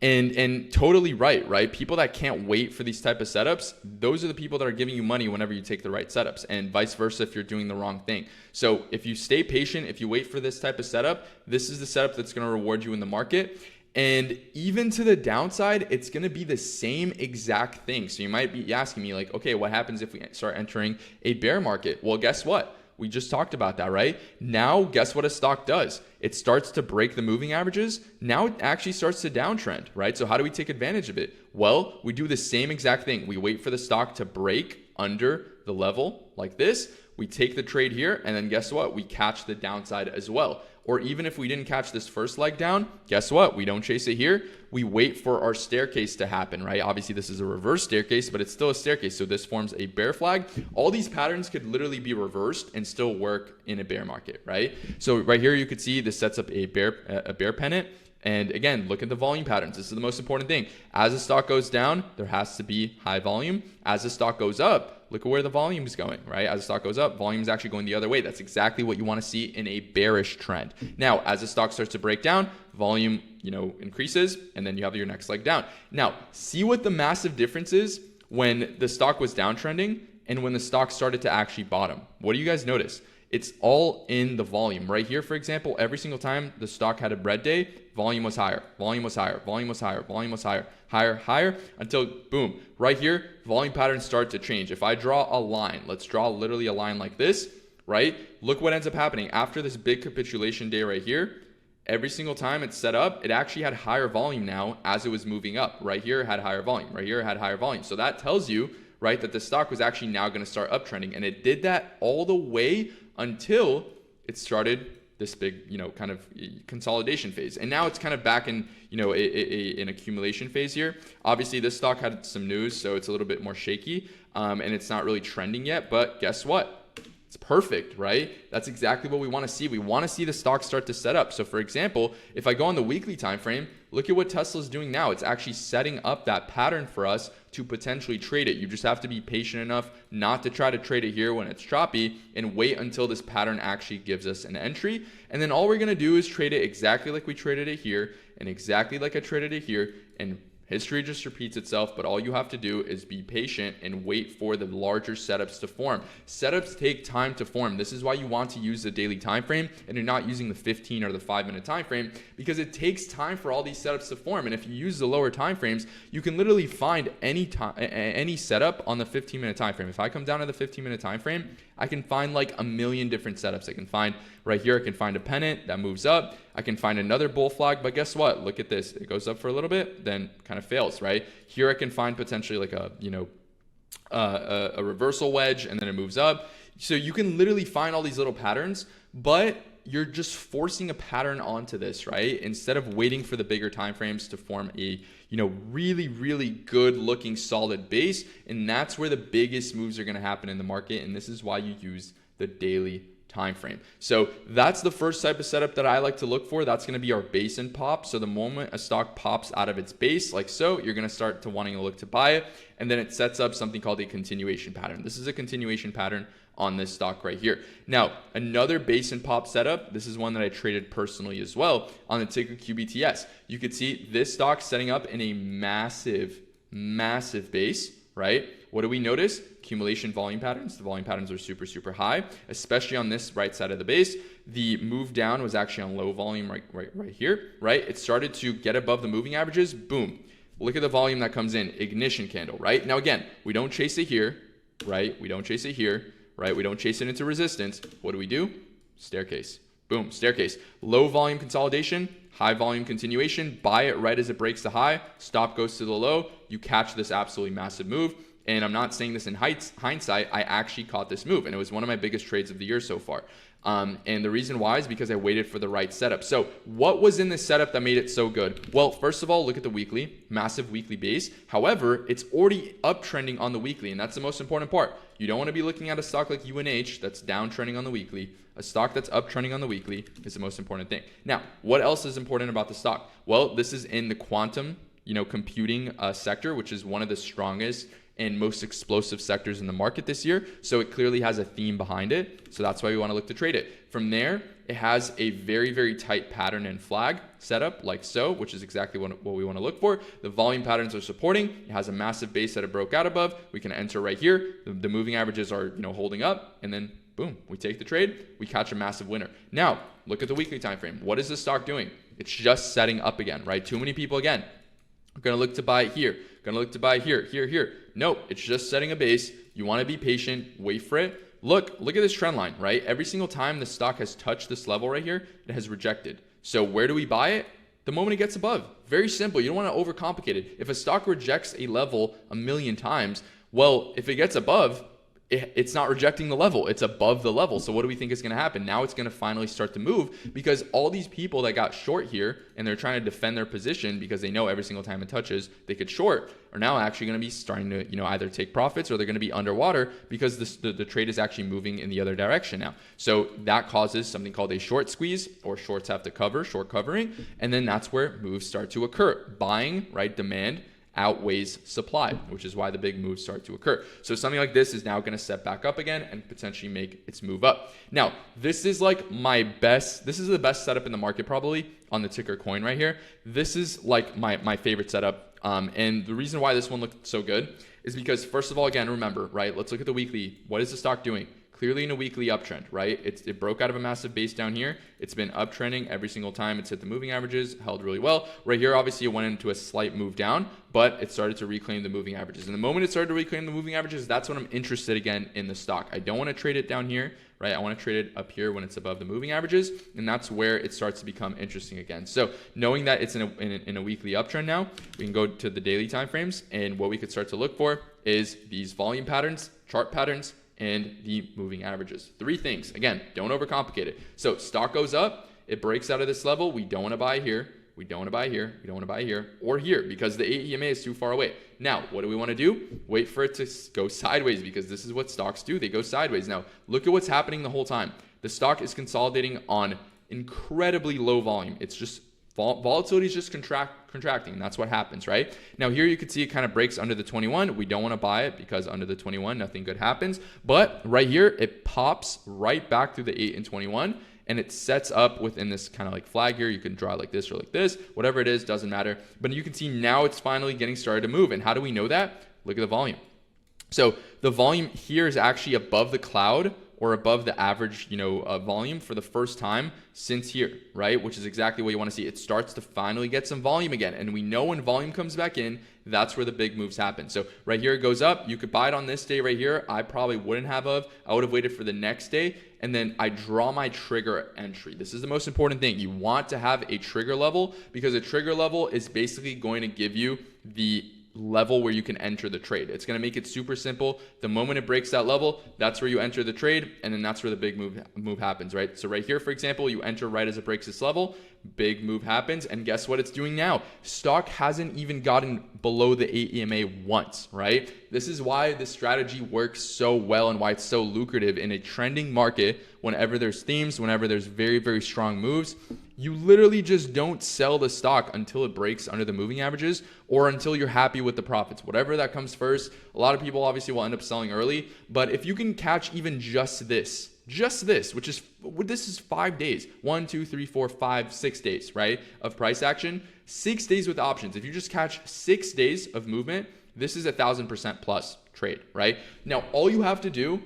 And totally right? People that can't wait for these type of setups, those are the people that are giving you money whenever you take the right setups, and vice versa if you're doing the wrong thing. So if you stay patient, if you wait for this type of setup, this is the setup that's going to reward you in the market. And even to the downside, it's going to be the same exact thing. So you might be asking me like, okay, what happens if we start entering a bear market? Well, guess what? We just talked about that, right? Now, guess what a stock does? It starts to break the moving averages. Now it actually starts to downtrend, right? So how do we take advantage of it? Well, we do the same exact thing. We wait for the stock to break under the level like this. We take the trade here, and then guess what? We catch the downside as well. Or even if we didn't catch this first leg down, guess what? We don't chase it here. We wait for our staircase to happen, right? Obviously, this is a reverse staircase, but it's still a staircase. So this forms a bear flag. All these patterns could literally be reversed and still work in a bear market, right? So right here, you could see this sets up a bear pennant. And again, look at the volume patterns. This is the most important thing. As the stock goes down, there has to be high volume. As the stock goes up, look at where the volume is going, right? As the stock goes up, volume is actually going the other way. That's exactly what you want to see in a bearish trend. Now, as the stock starts to break down, volume, increases, and then you have your next leg down. Now, see what the massive difference is when the stock was downtrending and when the stock started to actually bottom. What do you guys notice? It's all in the volume. Right here, for example, every single time the stock had a red day, volume was higher, volume was higher, volume was higher, volume was higher, higher, until boom. Right here, volume patterns start to change. If I draw a line, let's draw literally a line like this, right? Look what ends up happening. After this big capitulation day right here, every single time it's set up, it actually had higher volume now as it was moving up. Right here, it had higher volume. Right here, it had higher volume. So that tells you, right, that the stock was actually now going to start uptrending. And it did that all the way until it started this big, kind of consolidation phase. And now it's kind of back in, an accumulation phase here. Obviously, this stock had some news, so it's a little bit more shaky, and it's not really trending yet. But guess what? It's perfect, right? That's exactly what we want to see. We want to see the stock start to set up. So for example, if I go on the weekly time frame, look at what Tesla's doing now. It's actually setting up that pattern for us to potentially trade it. You just have to be patient enough not to try to trade it here when it's choppy and wait until this pattern actually gives us an entry. And then all we're going to do is trade it exactly like we traded it here and exactly like I traded it here. And History just repeats itself, but all you have to do is be patient and wait for the larger setups to form. Setups take time to form. This is why you want to use the daily time frame and you're not using the 15 or the 5-minute time frame, because it takes time for all these setups to form. And if you use the lower time frames, you can literally find any setup on the 15-minute time frame. If I come down to the 15-minute time frame, I can find like a million different setups. I can find right here, I can find a pennant that moves up. I can find another bull flag, but guess what? Look at this. It goes up for a little bit, then kind of fails, right? Here I can find potentially like a, a reversal wedge, and then it moves up. So you can literally find all these little patterns, but you're just forcing a pattern onto this, right? Instead of waiting for the bigger time frames to form a, really, really good looking solid base. And that's where the biggest moves are going to happen in the market. And this is why you use the daily time frame. So that's the first type of setup that I like to look for. That's going to be our base and pop. So the moment a stock pops out of its base, like so, you're going to start to wanting to look to buy it. And then it sets up something called a continuation pattern. This is a continuation pattern on this stock right here. Now, another base and pop setup, this is one that I traded personally as well on the ticker QBTS. You could see this stock setting up in a massive base, right? What do we notice? Accumulation volume patterns. The volume patterns are super, super high, especially on this right side of the base. The move down was actually on low volume right here, right? It started to get above the moving averages. Boom. Look at the volume that comes in. Ignition candle, right? Now, again, we don't chase it here, right? We don't chase it here, right? We don't chase it into resistance. What do? Staircase. Boom, staircase. Low volume consolidation, high volume continuation. Buy it right as it breaks the high. Stop goes to the low. You catch this absolutely massive move. And I'm not saying this in hindsight. I actually caught this move, and it was one of my biggest trades of the year so far. And the reason why is because I waited for the right setup. So what was in this setup that made it so good? Well, first of all, look at the weekly, massive weekly base. However, it's already uptrending on the weekly, and that's the most important part. You don't want to be looking at a stock like UNH that's downtrending on the weekly. A stock that's uptrending on the weekly is the most important thing. Now, what else is important about the stock? Well, this is in the quantum, computing sector, which is one of the strongest and most explosive sectors in the market this year. So it clearly has a theme behind it. So that's why we want to look to trade it. From there, it has a very, very tight pattern and flag setup like so, which is exactly what we want to look for. The volume patterns are supporting. It has a massive base that it broke out above. We can enter right here. The moving averages are, holding up, and then boom, we take the trade. We catch a massive winner. Now, look at the weekly time frame. What is this stock doing? It's just setting up again, right? Too many people again are going to look to buy it here. Going to look to buy here. Nope, it's just setting a base. You want to be patient, wait for it. Look at this trend line, right? Every single time the stock has touched this level right here, it has rejected. So where do we buy it? The moment it gets above. Very simple. You don't want to overcomplicate it. If a stock rejects a level a million times, well, if it gets above, it's not rejecting the level. It's above the level. So what do we think is going to happen? Now it's going to finally start to move, because all these people that got short here and they're trying to defend their position because they know every single time it touches they could short, are now actually going to be starting to either take profits, or they're going to be underwater because the trade is actually moving in the other direction now. So that causes something called a short squeeze, or shorts have to cover, short covering, and then that's where moves start to occur. Buying, right? Demand outweighs supply, which is why the big moves start to occur. So something like this is now going to set back up again and potentially make its move up. Now, this is like this is the best setup in the market probably on the ticker coin right here. This is like my favorite setup. And the reason why this one looked so good is because, first of all, again, remember, right? Let's look at the weekly. What is the stock doing? Clearly in a weekly uptrend, right? It broke out of a massive base down here. It's been uptrending every single time it's hit the moving averages, held really well. Right here, obviously, it went into a slight move down, but it started to reclaim the moving averages. And the moment it started to reclaim the moving averages, that's when I'm interested again in the stock. I don't want to trade it down here, right? I want to trade it up here when it's above the moving averages, and that's where it starts to become interesting again. So knowing that it's in a weekly uptrend now, we can go to the daily time frames, and what we could start to look for is these volume patterns, chart patterns, and the moving averages. Three things. Again, don't overcomplicate it. So stock goes up, it breaks out of this level. We don't want to buy here. We don't want to buy here. We don't want to buy here or here because the EMA is too far away. Now, what do we want to do? Wait for it to go sideways, because this is what stocks do. They go sideways. Now, look at what's happening the whole time. The stock is consolidating on incredibly low volume. It's just volatility is just contracting, and that's what happens, right? Now here you can see it kind of breaks under the 21. We don't want to buy it because under the 21 nothing good happens, but right here it pops right back through the 8 and 21, and it sets up within this kind of like flag here. You can draw like this or like this, whatever it is, doesn't matter. But you can see now it's finally getting started to move. And how do we know that? Look at the volume. So the volume here is actually above the cloud, or above the average, volume for the first time since here, right? Which is exactly what you want to see. It starts to finally get some volume again. And we know when volume comes back in, that's where the big moves happen. So right here it goes up. You could buy it on this day right here. I probably wouldn't have I would have waited for the next day. And then I draw my trigger entry. This is the most important thing. You want to have a trigger level, because a trigger level is basically going to give you the level where you can enter the trade. It's going to make it super simple. The moment it breaks that level, that's where you enter the trade, and then that's where the big move happens, right? So right here, for example, you enter right as it breaks this level, big move happens, and guess what it's doing now? Stock hasn't even gotten below the 8 EMA once, right? This is why this strategy works so well and why it's so lucrative in a trending market. Whenever there's themes, whenever there's very, very strong moves, you literally just don't sell the stock until it breaks under the moving averages, or until you're happy with the profits, whatever that comes first. A lot of people obviously will end up selling early, but if you can catch even just this, which is, this is 5 days, 1, 2, 3, 4, 5, 6 days, right? Of price action, 6 days with options. If you just catch 6 days of movement, this is 1,000% plus trade, right? Now, all you have to do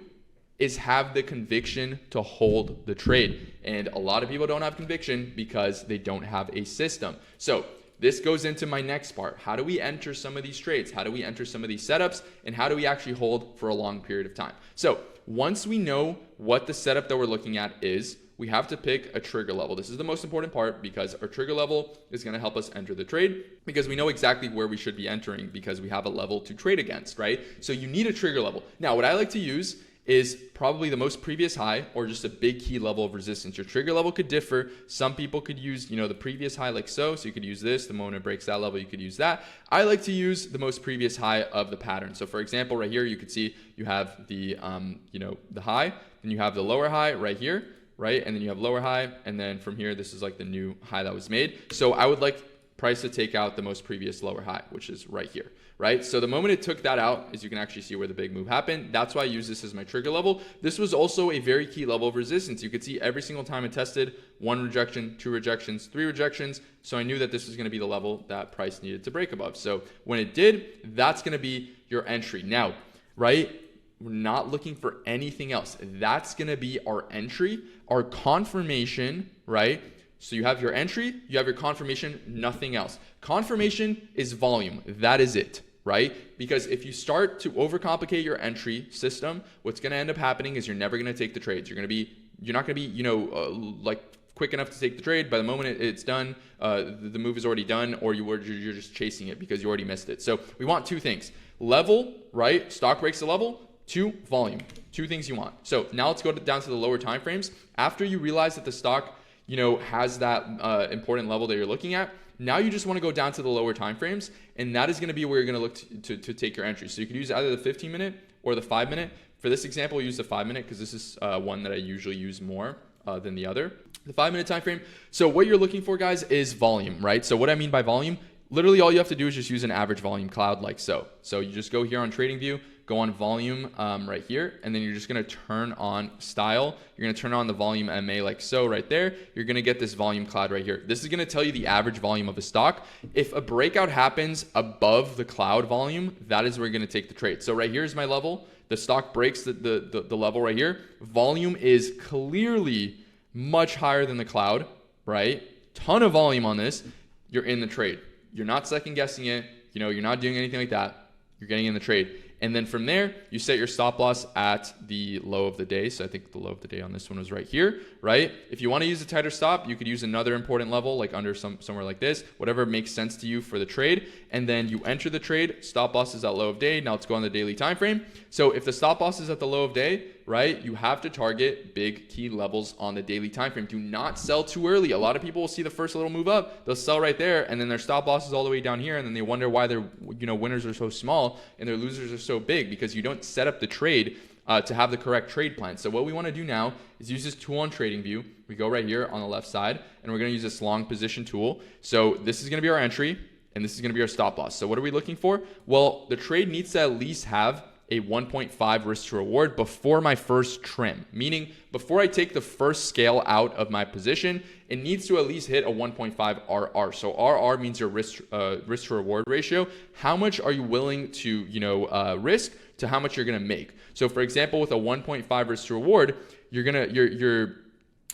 is have the conviction to hold the trade. And a lot of people don't have conviction because they don't have a system. So this goes into my next part. How do we enter some of these trades? How do we enter some of these setups? And how do we actually hold for a long period of time? So once we know what the setup that we're looking at is, we have to pick a trigger level. This is the most important part, because our trigger level is going to help us enter the trade, because we know exactly where we should be entering, because we have a level to trade against, right? So you need a trigger level. Now, what I like to use is probably the most previous high, or just a big key level of resistance. Your trigger level could differ. Some people could use, the previous high like so. So you could use this. The moment it breaks that level, you could use that. I like to use the most previous high of the pattern. So for example, right here, you could see you have the, the high, then you have the lower high right here, right? And then you have lower high. And then from here, this is like the new high that was made. So I would like price to take out the most previous lower high, which is right here, right? So the moment it took that out, as you can actually see where the big move happened, that's why I use this as my trigger level. This was also a very key level of resistance. You could see every single time it tested, 1 rejection, 2 rejections, 3 rejections. So I knew that this was going to be the level that price needed to break above. So when it did, that's going to be your entry. Now, right? We're not looking for anything else. That's going to be our entry, our confirmation, right? So you have your entry, you have your confirmation, nothing else. Confirmation is volume. That is it, right? Because if you start to overcomplicate your entry system, what's going to end up happening is you're never going to take the trades. You're not going to be, like quick enough to take the trade. By the moment it's done, the move is already done, or you're just chasing it because you already missed it. So we want 2 things. Level, right? Stock breaks the level. 2, volume. 2 things you want. So now let's go down to the lower time frames. After you realize that the stock has that important level that you're looking at, now you just want to go down to the lower time frames, and that is going to be where you're going to look to take your entry. So you could use either the 15-minute or the 5-minute. For this example, we'll use the 5-minute because this is one that I usually use more than the other. The 5-minute time frame. So what you're looking for, guys, is volume, right? So what I mean by volume, literally all you have to do is just use an average volume cloud like so. So you just go here on TradingView, go on volume right here, and then you're just going to turn on style. You're going to turn on the volume MA like so right there. You're going to get this volume cloud right here. This is going to tell you the average volume of a stock. If a breakout happens above the cloud volume, that is where you're going to take the trade. So right here is my level. The stock breaks the level right here. Volume is clearly much higher than the cloud, right? Ton of volume on this. You're in the trade. You're not second guessing it. You're not doing anything like that. You're getting in the trade. And then from there, you set your stop loss at the low of the day. So I think the low of the day on this one was right here, right? If you want to use a tighter stop, you could use another important level, like under somewhere like this, whatever makes sense to you for the trade. And then you enter the trade, stop loss is at low of day. Now let's go on the daily time frame. So if the stop loss is at the low of day, right, you have to target big key levels on the daily time frame. Do not sell too early. A lot of people will see the first little move up, they'll sell right there, and then their stop loss is all the way down here, and then they wonder why their winners are so small and their losers are so big, because you don't set up the trade to have the correct trade plan. So what we want to do now is use this tool on TradingView. We go right here on the left side, and we're going to use this long position tool. So this is going to be our entry, and this is going to be our stop loss. So what are we looking for? Well, the trade needs to at least have a 1.5 risk to reward before my first trim, meaning before I take the first scale out of my position, it needs to at least hit a 1.5 RR. So RR means your risk to reward ratio. How much are you willing to risk to how much you're gonna make? So for example, with a 1.5 risk to reward,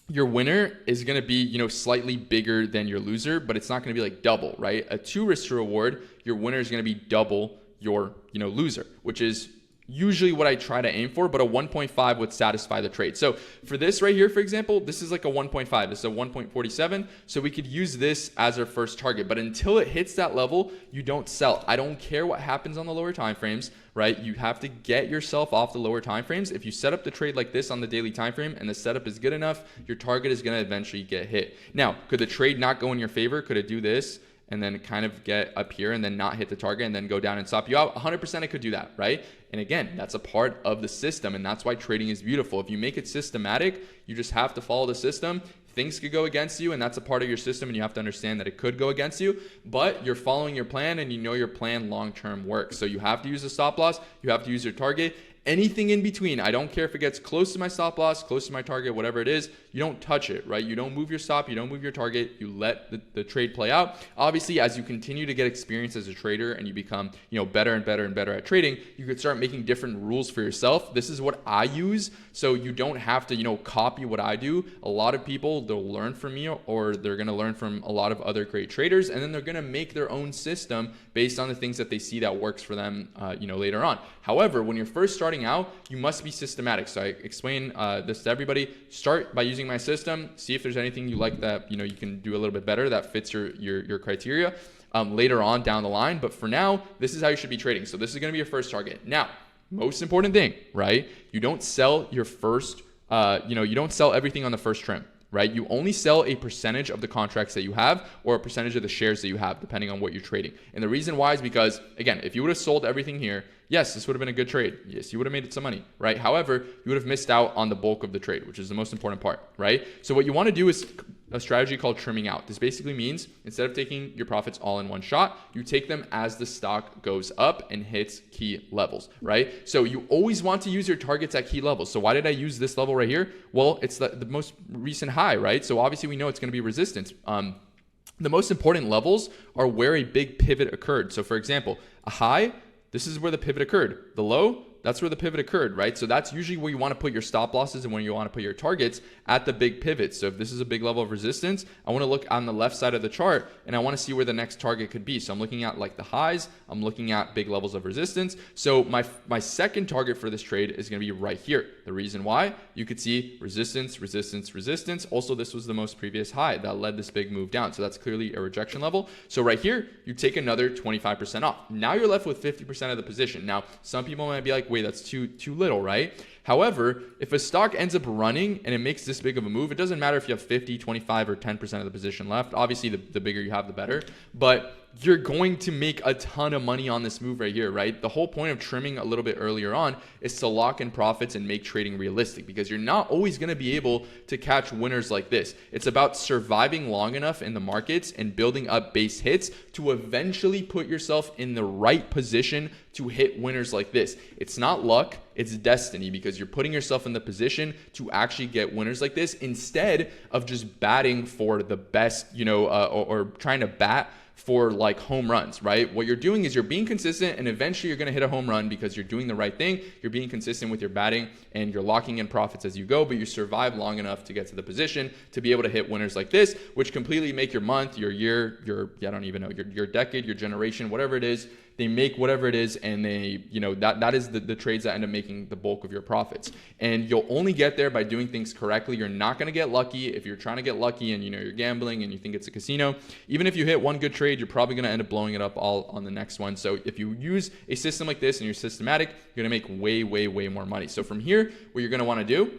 your winner is going to be, slightly bigger than your loser, but it's not going to be like double, right? A 2 risk to reward, your winner is going to be double your, loser, which is usually what I try to aim for, but a 1.5 would satisfy the trade. So for this right here, for example, this is like a 1.5, this is a 1.47. So we could use this as our first target, but until it hits that level, you don't sell. I don't care what happens on the lower time frames, right? You have to get yourself off the lower time frames. If you set up the trade like this on the daily time frame and the setup is good enough, your target is going to eventually get hit. Now, could the trade not go in your favor? Could it do this and then kind of get up here and then not hit the target and then go down and stop you out? 100% it could do that, right? And again, that's a part of the system, and that's why trading is beautiful. If you make it systematic, you just have to follow the system. Things could go against you, and that's a part of your system, and you have to understand that it could go against you, but you're following your plan, and you know your plan long-term works. So you have to use a stop loss, you have to use your target. Anything in between, I don't care if it gets close to my stop loss, close to my target, whatever it is, you don't touch it, right? You don't move your stop, you don't move your target, you let the trade play out. Obviously, as you continue to get experience as a trader and you become, better and better and better at trading, you could start making different rules for yourself. This is what I use, so you don't have to, copy what I do. A lot of people, they'll learn from me, or they're going to learn from a lot of other great traders, and then they're going to make their own system based on the things that they see that works for them, later on. However, when you're first starting out, you must be systematic. So I explain this to everybody. Start by using my system. See if there's anything you like that you can do a little bit better that fits your criteria later on down the line. But for now, this is how you should be trading. So this is going to be your first target. Now, most important thing, right? You don't sell your first. You don't sell everything on the first trim. Right? You only sell a percentage of the contracts that you have or a percentage of the shares that you have, depending on what you're trading. And the reason why is because, again, if you would have sold everything here, yes, this would have been a good trade. Yes, you would have made some money, right? However, you would have missed out on the bulk of the trade, which is the most important part, right? So what you want to do is a strategy called trimming out. This basically means instead of taking your profits all in one shot, you take them as the stock goes up and hits key levels, right? So you always want to use your targets at key levels. So why did I use this level right here? Well, it's the most recent high, right? So obviously we know it's going to be resistance. The most important levels are where a big pivot occurred. So for example, a high, this is where the pivot occurred. The low, that's where the pivot occurred, right? So that's usually where you want to put your stop losses and when you want to put your targets at the big pivots. So if this is a big level of resistance, I want to look on the left side of the chart and I want to see where the next target could be. So I'm looking at like the highs, I'm looking at big levels of resistance. So my second target for this trade is going to be right here. The reason why, you could see resistance, resistance, resistance. Also, this was the most previous high that led this big move down. So that's clearly a rejection level. So right here, you take another 25% off. Now you're left with 50% of the position. Now, some people might be like, wait, that's too little, right? However, if a stock ends up running and it makes this big of a move, it doesn't matter if you have 50, 25, or 10% of the position left. Obviously, the bigger you have, the better. But you're going to make a ton of money on this move right here, right? The whole point of trimming a little bit earlier on is to lock in profits and make trading realistic, because you're not always going to be able to catch winners like this. It's about surviving long enough in the markets and building up base hits to eventually put yourself in the right position to hit winners like this. It's not luck, it's destiny, because you're putting yourself in the position to actually get winners like this instead of just batting for the best, or trying to bat for like home runs, right? What you're doing is you're being consistent, and eventually you're going to hit a home run because you're doing the right thing. You're being consistent with your batting and you're locking in profits as you go, but you survive long enough to get to the position to be able to hit winners like this, which completely make your month, your year, I don't even know, your decade, your generation, whatever it is. They make whatever it is, and they, that is the trades that end up making the bulk of your profits. And you'll only get there by doing things correctly. You're not going to get lucky. If you're trying to get lucky and you're gambling and you think it's a casino, even if you hit one good trade, you're probably going to end up blowing it up all on the next one. So if you use a system like this and you're systematic, you're going to make way, way, way more money. So from here, what you're going to want to do,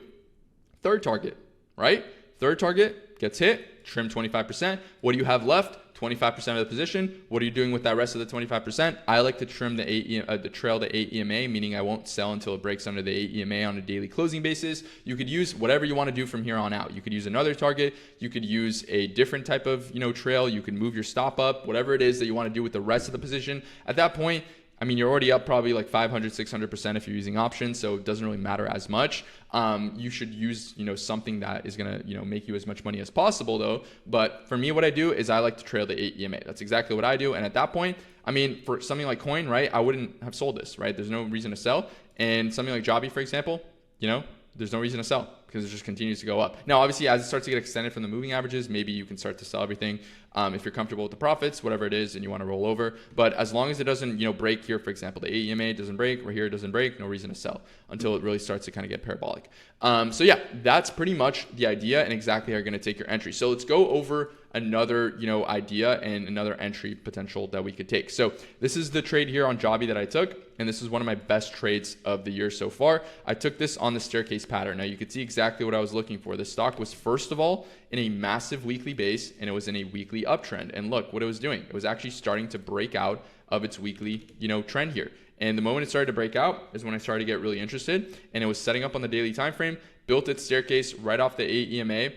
third target, right? Third target gets hit, trim 25%. What do you have left? 25% of the position. What are you doing with that rest of the 25%? I like to trim the trail to 8 EMA, meaning I won't sell until it breaks under the 8 EMA on a daily closing basis. You could use whatever you want to do from here on out. You could use another target. You could use a different type of trail. You can move your stop up, whatever it is that you want to do with the rest of the position. At that point, I mean, you're already up probably like 500, 600% if you're using options. So it doesn't really matter as much. You should use, something that is going to, make you as much money as possible though. But for me, what I do is I like to trail the 8 EMA. That's exactly what I do. And at that point, I mean, for something like coin, right, I wouldn't have sold this, right? There's no reason to sell. And something like Jobby, for example, there's no reason to sell because it just continues to go up. Now, obviously, as it starts to get extended from the moving averages, maybe you can start to sell everything if you're comfortable with the profits, whatever it is, and you want to roll over. But as long as it doesn't, break here, for example, the 8 EMA doesn't break, or here it doesn't break, no reason to sell until it really starts to kind of get parabolic. So yeah, that's pretty much the idea and exactly how you're going to take your entry. So let's go over another, idea and another entry potential that we could take. So this is the trade here on Jobby that I took, and this is one of my best trades of the year so far. I took this on the staircase pattern. Now you could see exactly what I was looking for. This stock was first of all in a massive weekly base, and it was in a weekly uptrend. And look what it was doing. It was actually starting to break out of its weekly, trend here. And the moment it started to break out is when I started to get really interested, and it was setting up on the daily time frame, built its staircase right off the 8 EMA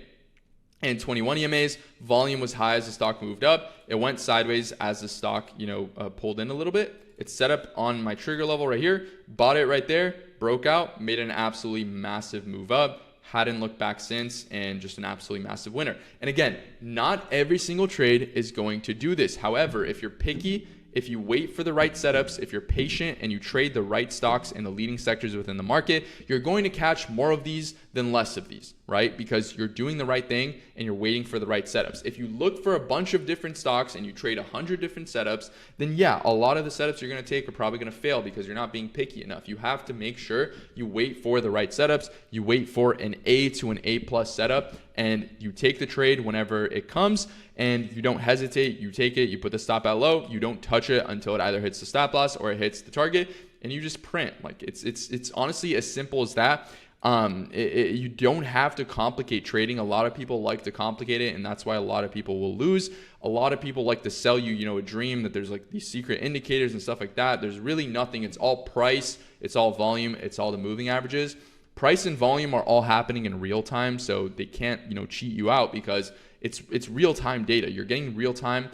and 21 EMAs. Volume was high as the stock moved up. It went sideways as the stock, pulled in a little bit. It's set up on my trigger level right here, bought it right there, broke out, made an absolutely massive move up, hadn't looked back since, and just an absolutely massive winner. And again, not every single trade is going to do this. However, if you're picky, if you wait for the right setups, if you're patient and you trade the right stocks in the leading sectors within the market, you're going to catch more of these than less of these, right? Because you're doing the right thing and you're waiting for the right setups. If you look for a bunch of different stocks and you trade 100 different setups, then yeah, a lot of the setups you're going to take are probably going to fail because you're not being picky enough. You have to make sure you wait for the right setups. You wait for an A to an A plus setup, and you take the trade whenever it comes, and you don't hesitate. You take it, you put the stop at low, you don't touch it until it either hits the stop loss or it hits the target, and you just print. Like it's honestly as simple as that. You don't have to complicate trading. A lot of people like to complicate it, and that's why a lot of people will lose. A lot of people like to sell you, a dream that there's like these secret indicators and stuff like that. There's really nothing. It's all price, it's all volume, it's all the moving averages. Price and volume are all happening in real time, so they can't, cheat you out because it's real time data. You're getting real time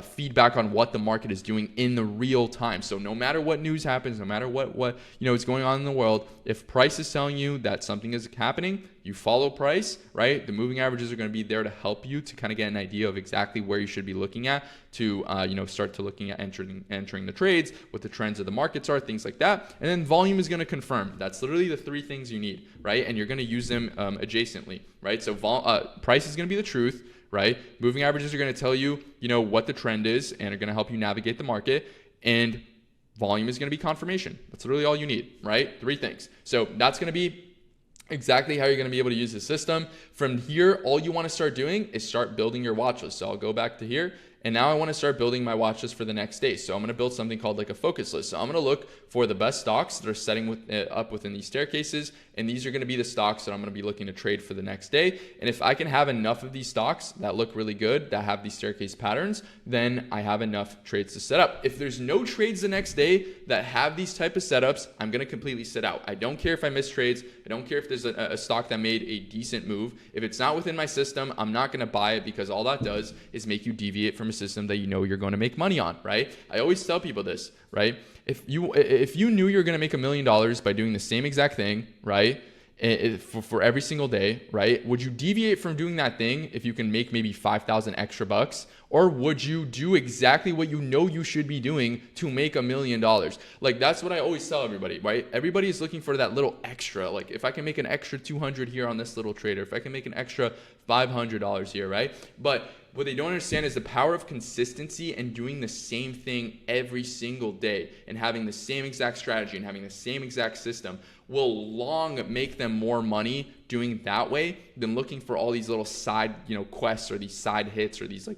feedback on what the market is doing in the real time. So no matter what news happens, no matter what is going on in the world, if price is telling you that something is happening, you follow price, right? The moving averages are going to be there to help you to kind of get an idea of exactly where you should be looking at to start to looking at entering the trades, what the trends of the markets are, things like that. And then volume is going to confirm. That's literally the 3 things you need, right? And you're going to use them adjacently, right? So price is going to be the truth, right? Moving averages are going to tell you, what the trend is and are going to help you navigate the market. And volume is going to be confirmation. That's literally all you need, right? 3 things. So that's going to be exactly how you're going to be able to use the system. From here, all you want to start doing is start building your watch list. So I'll go back to here. And now I want to start building my watch list for the next day. So I'm going to build something called like a focus list. So I'm going to look for the best stocks that are setting up within these staircases. And these are going to be the stocks that I'm going to be looking to trade for the next day. And if I can have enough of these stocks that look really good, that have these staircase patterns, then I have enough trades to set up. If there's no trades the next day that have these type of setups, I'm going to completely sit out. I don't care if I miss trades. I don't care if there's a stock that made a decent move. If it's not within my system, I'm not going to buy it because all that does is make you deviate from a system that you're going to make money on, right? I always tell people this, right? If you knew you're going to make $1 million by doing the same exact thing, right? For every single day, right? Would you deviate from doing that thing if you can make maybe 5,000 extra bucks? Or would you do exactly what you should be doing to make $1 million? Like, that's what I always tell everybody, right? Everybody is looking for that little extra. Like, if I can make an extra 200 here on this little trade, or if I can make an extra $500 here, right? But what they don't understand is the power of consistency and doing the same thing every single day and having the same exact strategy and having the same exact system will long make them more money doing that way than looking for all these little side, quests or these side hits or these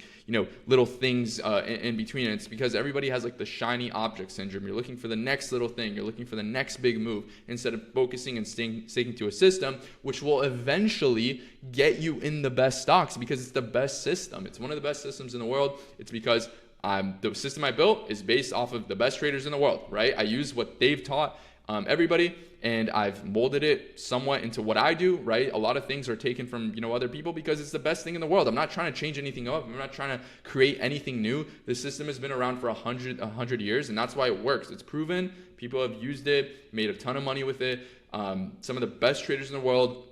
little things in between. And it's because everybody has like the shiny object syndrome. You're looking for the next little thing. You're looking for the next big move instead of focusing and sticking to a system, which will eventually get you in the best stocks because it's the best system. It's one of the best systems in the world. It's because the system I built is based off of the best traders in the world, right? I use what they've taught. everybody, and I've molded it somewhat into what I do, right? A lot of things are taken from, other people because it's the best thing in the world. I'm not trying to change anything up. I'm not trying to create anything new. The system has been around for 100 years, and that's why it works. It's proven. People have used it, made a ton of money with it. Some of the best traders in the world.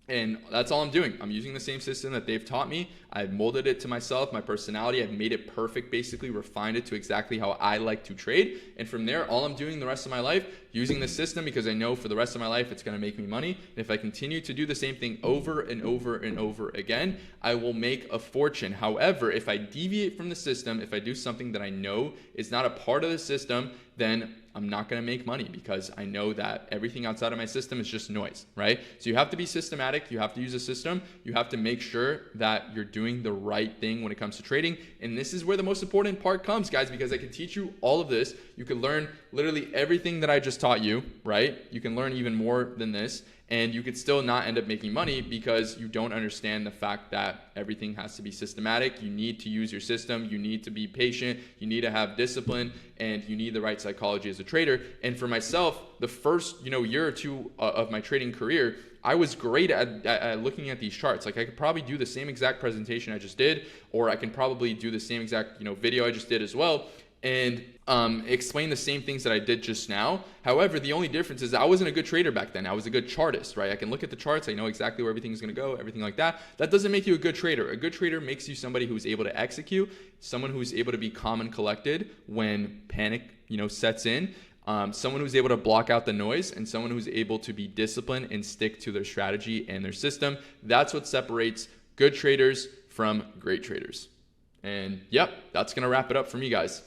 And that's all I'm doing. I'm using the same system that they've taught me. I've molded it to myself, my personality. I've made it perfect, basically refined it to exactly how I like to trade. And from there, all I'm doing the rest of my life, using the system, because I know for the rest of my life, it's going to make me money. And if I continue to do the same thing over and over and over again, I will make a fortune. However, if I deviate from the system, if I do something that I know is not a part of the system, then I'm not going to make money, because I know that everything outside of my system is just noise, right? So you have to be systematic. You have to use a system. You have to make sure that you're doing the right thing when it comes to trading. And this is where the most important part comes, guys, because I can teach you all of this. You can learn literally everything that I just taught you, right? You can learn even more than this, and you could still not end up making money because you don't understand the fact that everything has to be systematic. You need to use your system. You need to be patient. You need to have discipline, and you need the right psychology as a trader. And for myself, the first year or two of my trading career, I was great at looking at these charts. Like, I could probably do the same exact presentation I just did, or I can probably do the same exact video I just did as well, and explain the same things that I did just now. However, the only difference is I wasn't a good trader back then. I was a good chartist, right? I can look at the charts. I know exactly where everything's going to go, everything like that. That doesn't make you a good trader. A good trader makes you somebody who's able to execute, someone who's able to be calm and collected when panic, sets in. Someone who's able to block out the noise, and someone who's able to be disciplined and stick to their strategy and their system. That's what separates good traders from great traders. And yep, that's going to wrap it up for me, guys.